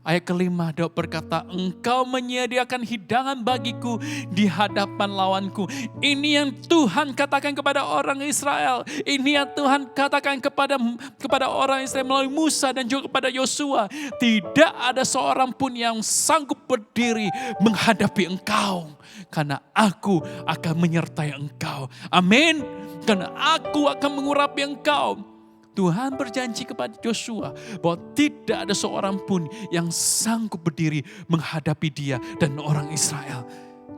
Ayat kelima, Daud berkata, Engkau menyediakan hidangan bagiku di hadapan lawanku. Ini yang Tuhan katakan kepada orang Israel. Ini yang Tuhan katakan kepada orang Israel melalui Musa dan juga kepada Yosua. Tidak ada seorang pun yang sanggup berdiri menghadapi engkau, karena aku akan menyertai engkau. Amin. Karena aku akan mengurapi engkau. Tuhan berjanji kepada Yosua bahwa tidak ada seorang pun yang sanggup berdiri menghadapi dia dan orang Israel.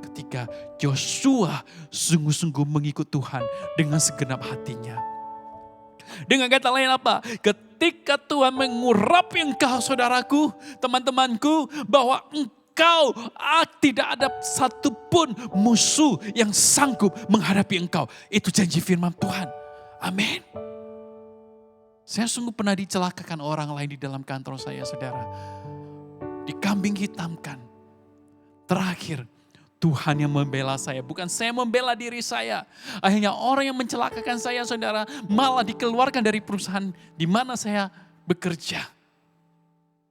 Ketika Yosua sungguh-sungguh mengikut Tuhan dengan segenap hatinya. Dengan kata lain apa? Ketika Tuhan mengurapi engkau, saudaraku, teman-temanku, bahwa engkau tidak ada satupun musuh yang sanggup menghadapi engkau. Itu janji firman Tuhan. Amin. Saya sungguh pernah dicelakakan orang lain di dalam kantor saya, saudara. Dikambing hitamkan. Terakhir, Tuhan yang membela saya. Bukan saya membela diri saya. Akhirnya orang yang mencelakakan saya, saudara, malah dikeluarkan dari perusahaan di mana saya bekerja.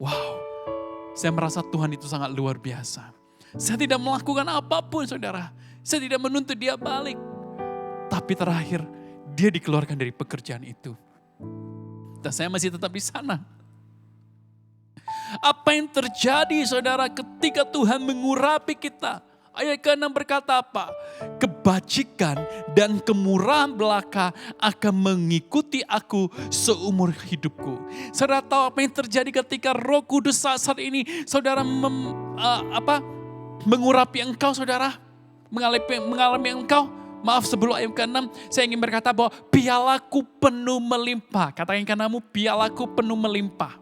Wow, saya merasa Tuhan itu sangat luar biasa. Saya tidak melakukan apapun, saudara. Saya tidak menuntut dia balik. Tapi terakhir, dia dikeluarkan dari pekerjaan itu. Dan saya masih tetap di sana. Apa yang terjadi, saudara, ketika Tuhan mengurapi kita? Ayat ke-6 berkata apa? Kebajikan dan kemurahan belaka akan mengikuti aku seumur hidupku. Saudara tahu apa yang terjadi ketika Roh Kudus saat ini, saudara, mengurapi engkau, saudara? Mengalami engkau? Maaf, sebelum ayat ke-6, saya ingin berkata bahwa pialaku penuh melimpah. Katakan kananmu, pialaku penuh melimpah.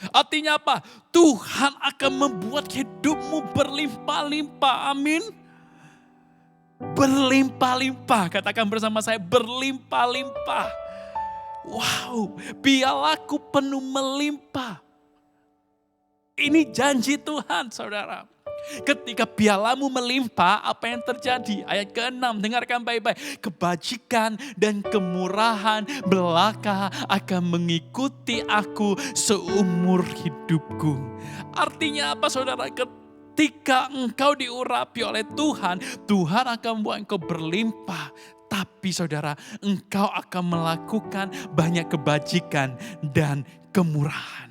Artinya apa? Tuhan akan membuat hidupmu berlimpah-limpah. Amin. Berlimpah-limpah. Katakan bersama saya, berlimpah-limpah. Wow, pialaku penuh melimpah. Ini janji Tuhan, saudara. Ketika pialamu melimpah, apa yang terjadi? Ayat ke-6, dengarkan baik-baik. Kebajikan dan kemurahan belaka akan mengikuti aku seumur hidupku. Artinya apa, saudara? Ketika engkau diurapi oleh Tuhan, Tuhan akan membuat engkau berlimpah. Tapi saudara, engkau akan melakukan banyak kebajikan dan kemurahan.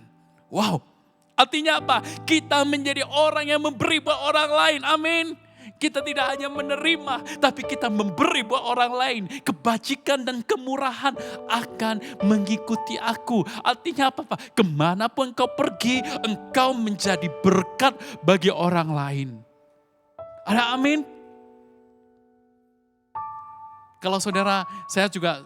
Wow. Artinya apa? Kita menjadi orang yang memberi buat orang lain. Amin. Kita tidak hanya menerima, tapi kita memberi buat orang lain. Kebajikan dan kemurahan akan mengikuti aku. Artinya apa, Pak? Kemanapun engkau pergi, engkau menjadi berkat bagi orang lain. Ada amin? Kalau saudara, saya juga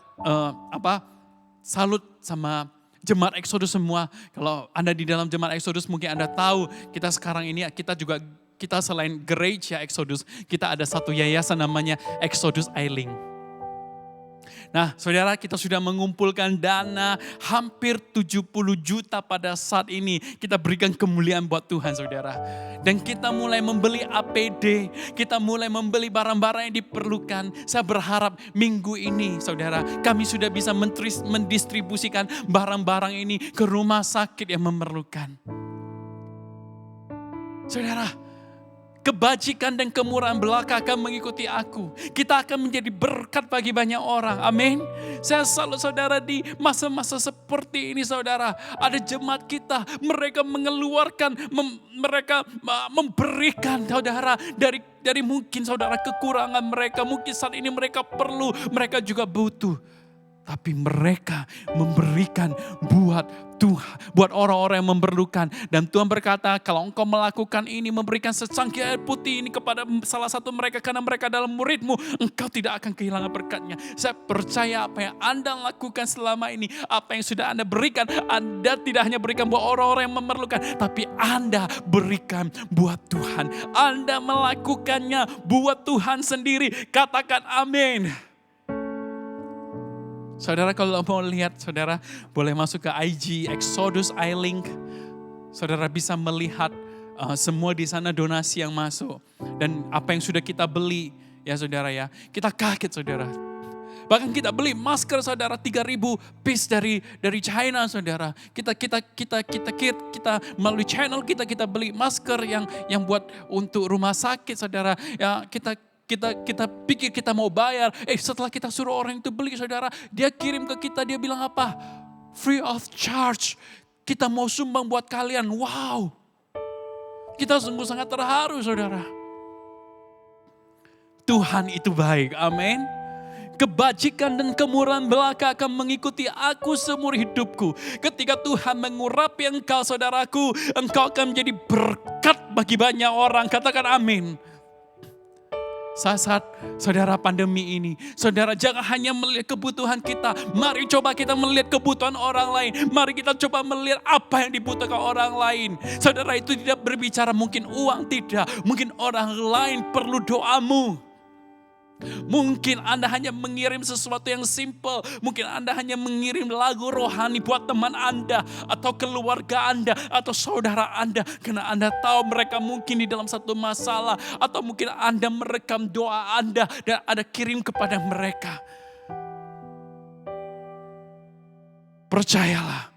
salut sama Jemaat Exodus semua. Kalau Anda di dalam Jemaat Exodus mungkin Anda tahu kita sekarang ini kita selain gereja Exodus, kita ada satu yayasan namanya Exodus Ailing. Nah, saudara, kita sudah mengumpulkan dana hampir 70 juta pada saat ini. Kita berikan kemuliaan buat Tuhan, saudara. Dan kita mulai membeli APD, kita mulai membeli barang-barang yang diperlukan. Saya berharap minggu ini, saudara, kami sudah bisa mendistribusikan barang-barang ini ke rumah sakit yang memerlukan. Saudara, kebajikan dan kemurahan belaka akan mengikuti aku. Kita akan menjadi berkat bagi banyak orang. Amin. Saya selalu saudara di masa-masa seperti ini saudara. Ada jemaat kita, mereka mengeluarkan, mereka memberikan saudara dari mungkin saudara kekurangan mereka. Mungkin saat ini mereka perlu, mereka juga butuh. Tapi mereka memberikan buat Tuhan, buat orang-orang yang memerlukan. Dan Tuhan berkata, kalau engkau melakukan ini, memberikan secangkir air putih ini kepada salah satu mereka, karena mereka adalah muridmu, engkau tidak akan kehilangan berkatnya. Saya percaya apa yang Anda lakukan selama ini, apa yang sudah Anda berikan, Anda tidak hanya berikan buat orang-orang yang memerlukan, tapi Anda berikan buat Tuhan. Anda melakukannya buat Tuhan sendiri. Katakan amin. Saudara kalau mau lihat, saudara boleh masuk ke IG Exodus iLink. Saudara bisa melihat semua di sana donasi yang masuk. Dan apa yang sudah kita beli ya saudara ya. Kita kaget saudara. Bahkan kita beli masker saudara 3.000 piece dari China saudara. Kita melalui channel kita beli masker yang buat untuk rumah sakit saudara. Ya kita pikir kita mau bayar. Setelah kita suruh orang itu beli saudara, dia kirim ke kita, dia bilang apa? Free of charge. Kita mau sumbang buat kalian. Wow. Kita sungguh sangat terharu saudara. Tuhan itu baik. Amin. Kebajikan dan kemurahan belaka akan mengikuti aku seumur hidupku. Ketika Tuhan mengurapi engkau saudaraku, engkau akan menjadi berkat bagi banyak orang. Katakan amin. Saat saudara pandemi ini, saudara jangan hanya melihat kebutuhan kita. Mari coba kita melihat kebutuhan orang lain. Mari kita coba melihat apa yang dibutuhkan orang lain. Saudara itu tidak berbicara mungkin uang, tidak. Mungkin orang lain perlu doamu. Mungkin Anda hanya mengirim sesuatu yang simple. Mungkin Anda hanya mengirim lagu rohani buat teman Anda, atau keluarga Anda, atau saudara Anda. Karena Anda tahu mereka mungkin di dalam satu masalah. Atau mungkin Anda merekam doa Anda dan Anda kirim kepada mereka. Percayalah,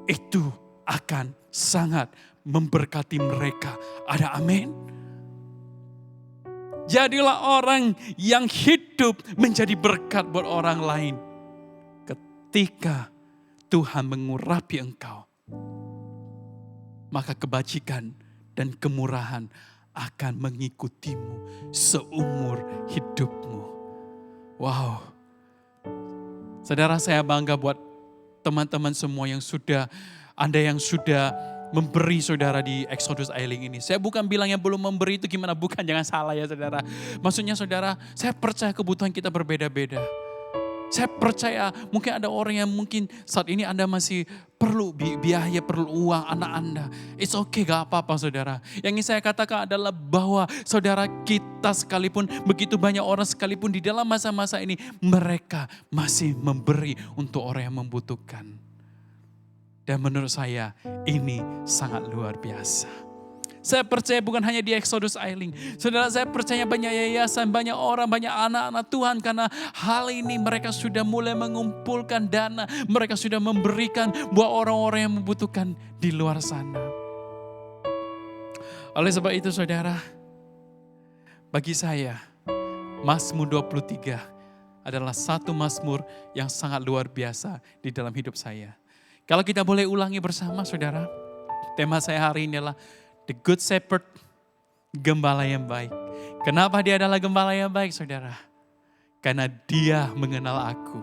itu akan sangat memberkati mereka. Ada amin? Jadilah orang yang hidup menjadi berkat buat orang lain. Ketika Tuhan mengurapi engkau, maka kebajikan dan kemurahan akan mengikutimu seumur hidupmu. Wow. Saudara, saya bangga buat teman-teman semua yang sudah, Anda yang sudah memberi saudara di Exodus iLink ini. Saya bukan bilang yang belum memberi itu gimana, bukan, jangan salah ya saudara. Maksudnya saudara, saya percaya kebutuhan kita berbeda-beda. Saya percaya mungkin ada orang yang mungkin saat ini Anda masih perlu biaya, perlu uang anak Anda. It's okay, gak apa-apa saudara. Yang ingin saya katakan adalah bahwa saudara kita sekalipun, begitu banyak orang sekalipun di dalam masa-masa ini, mereka masih memberi untuk orang yang membutuhkan. Dan menurut saya ini sangat luar biasa. Saya percaya bukan hanya di Exodus iLink. Saudara, saya percaya banyak yayasan, banyak orang, banyak anak-anak Tuhan. Karena hal ini mereka sudah mulai mengumpulkan dana. Mereka sudah memberikan buat orang-orang yang membutuhkan di luar sana. Oleh sebab itu saudara, bagi saya Mazmur 23 adalah satu Mazmur yang sangat luar biasa di dalam hidup saya. Kalau kita boleh ulangi bersama saudara, tema saya hari ini adalah The Good Shepherd, gembala yang baik. Kenapa dia adalah gembala yang baik saudara? Karena dia mengenal aku.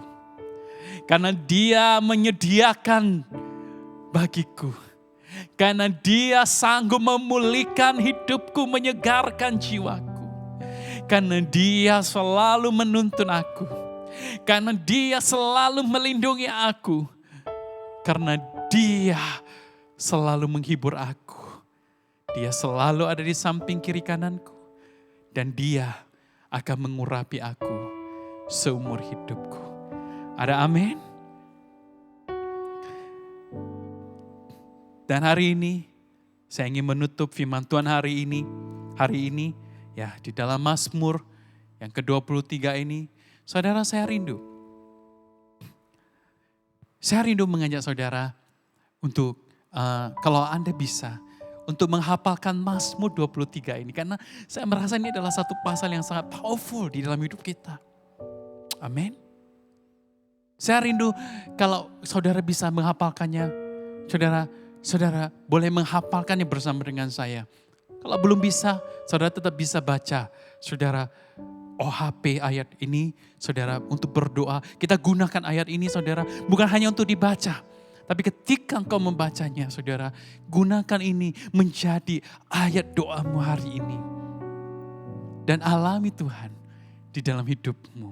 Karena dia menyediakan bagiku. Karena dia sanggup memulihkan hidupku, menyegarkan jiwaku. Karena dia selalu menuntun aku. Karena dia selalu melindungi aku. Karena dia selalu menghibur aku. Dia selalu ada di samping kiri kananku. Dan dia akan mengurapi aku seumur hidupku. Ada amin? Dan hari ini saya ingin menutup firman Tuhan hari ini. Hari ini ya di dalam Mazmur yang ke-23 ini. Saudara, saya rindu. Saya rindu mengajak saudara untuk kalau Anda bisa, untuk menghafalkan Mazmur 23 ini. Karena saya merasa ini adalah satu pasal yang sangat powerful di dalam hidup kita. Amin. Saya rindu kalau saudara bisa menghafalkannya. Saudara boleh menghafalkannya bersama dengan saya. Kalau belum bisa, saudara tetap bisa baca. Saudara, OHP ayat ini, saudara, untuk berdoa. Kita gunakan ayat ini, saudara, bukan hanya untuk dibaca. Tapi ketika engkau membacanya, saudara, gunakan ini menjadi ayat doamu hari ini. Dan alami Tuhan di dalam hidupmu.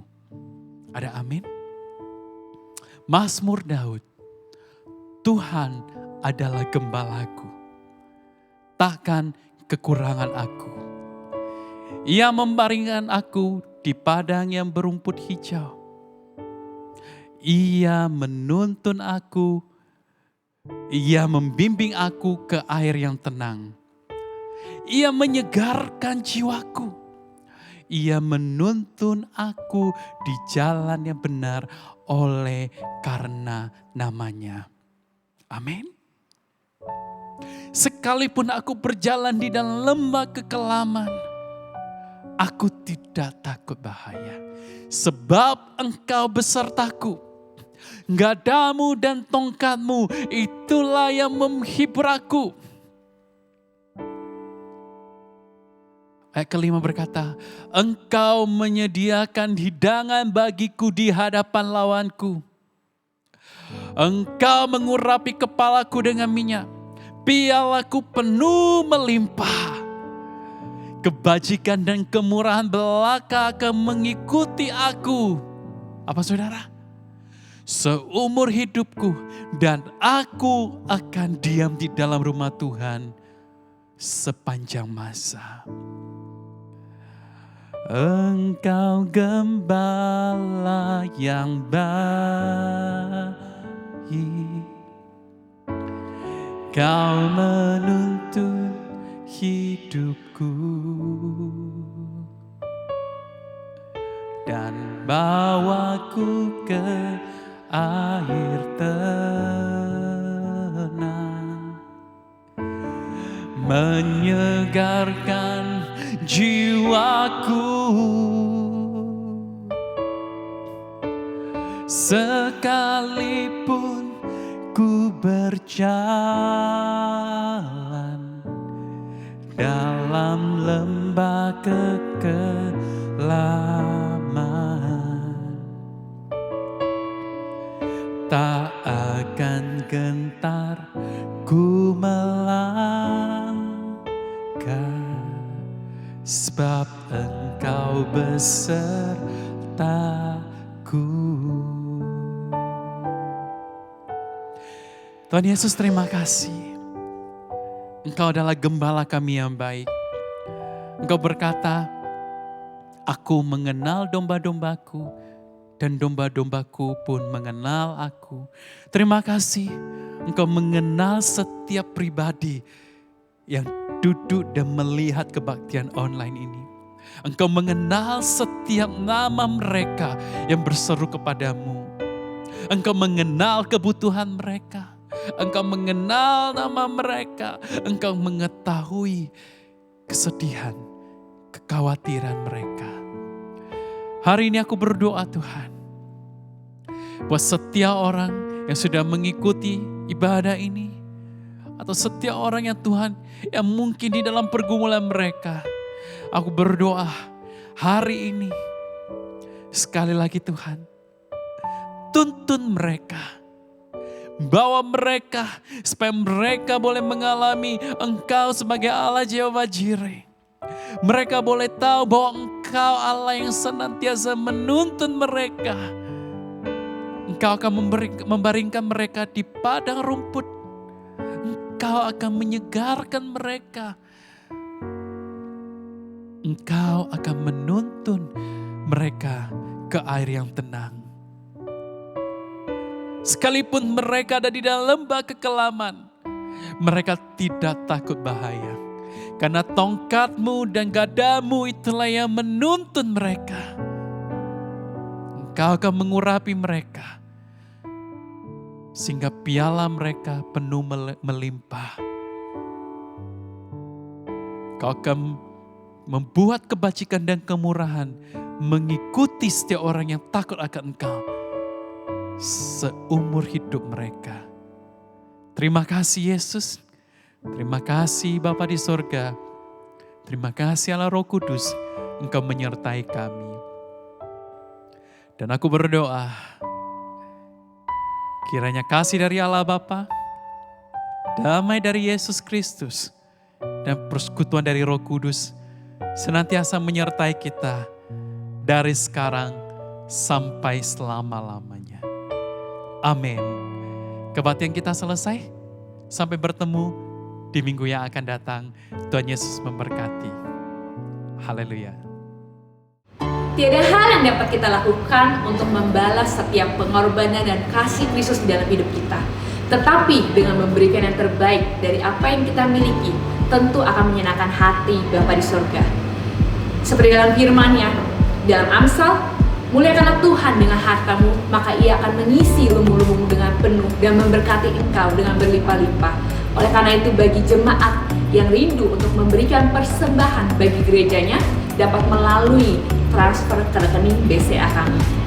Ada amin? Mazmur Daud, Tuhan adalah gembalaku, takkan kekurangan aku. Ia membaringkan aku di padang yang berumput hijau. Ia menuntun aku, ia membimbing aku ke air yang tenang. Ia menyegarkan jiwaku. Ia menuntun aku di jalan yang benar oleh karena namanya. Amin. Sekalipun aku berjalan di dalam lembah kekelaman, aku tidak takut bahaya. Sebab engkau besertaku. Gadamu dan tongkatmu itulah yang menghibur aku. Ayat kelima berkata, engkau menyediakan hidangan bagiku di hadapan lawanku. Engkau mengurapi kepalaku dengan minyak. Pialaku penuh melimpah. Kebajikan dan kemurahan belaka akan mengikuti aku. Apa saudara? Seumur hidupku dan aku akan diam di dalam rumah Tuhan sepanjang masa. Engkau gembala yang baik. Kau menuntun hidupku dan bawaku ke air tenang, menyegarkan jiwaku. Sekalipun ku berjalan dalam lembah kekelaman, tak akan gentar ku melangkah, sebab engkau besertaku. Tuhan Yesus, terima kasih. Engkau adalah gembala kami yang baik. Engkau berkata, aku mengenal domba-dombaku dan domba-dombaku pun mengenal aku. Terima kasih Engkau mengenal setiap pribadi yang duduk dan melihat kebaktian online ini. Engkau mengenal setiap nama mereka yang berseru kepadamu. Engkau mengenal kebutuhan mereka. Engkau mengenal nama mereka. Engkau mengetahui kesedihan, kekhawatiran mereka. Hari ini aku berdoa Tuhan, buat setiap orang yang sudah mengikuti ibadah ini, atau setiap orang yang Tuhan, yang mungkin di dalam pergumulan mereka, aku berdoa hari ini, sekali lagi Tuhan, tuntun mereka. Bawa mereka supaya mereka boleh mengalami Engkau sebagai Allah Jehovah Jireh. Mereka boleh tahu bahwa Engkau Allah yang senantiasa menuntun mereka. Engkau akan membaringkan mereka di padang rumput. Engkau akan menyegarkan mereka. Engkau akan menuntun mereka ke air yang tenang. Sekalipun mereka ada di dalam lembah kekelaman, mereka tidak takut bahaya. Karena tongkatmu dan gadamu itulah yang menuntun mereka. Engkau akan mengurapi mereka, sehingga piala mereka penuh melimpah. Kau akan membuat kebajikan dan kemurahan mengikuti setiap orang yang takut akan Engkau seumur hidup mereka. Terima kasih Yesus. Terima kasih Bapa di sorga. Terima kasih Allah Roh Kudus. Engkau menyertai kami. Dan aku berdoa, kiranya kasih dari Allah Bapa, damai dari Yesus Kristus, dan persekutuan dari Roh Kudus senantiasa menyertai kita dari sekarang sampai selama-lamanya. Amin. Kebaktian kita selesai. Sampai bertemu di minggu yang akan datang. Tuhan Yesus memberkati. Haleluya. Tiada hal yang dapat kita lakukan untuk membalas setiap pengorbanan dan kasih Kristus di dalam hidup kita. Tetapi dengan memberikan yang terbaik dari apa yang kita miliki, tentu akan menyenangkan hati Bapa di surga. Seperti dalam firman-Nya, dalam Amsal, muliakanlah Tuhan dengan hartamu, maka Ia akan mengisi lubung-lubungmu dengan penuh dan memberkati engkau dengan berlimpah-limpah. Oleh karena itu, bagi jemaat yang rindu untuk memberikan persembahan bagi gerejanya, dapat melalui transfer ke rekening BCA kami.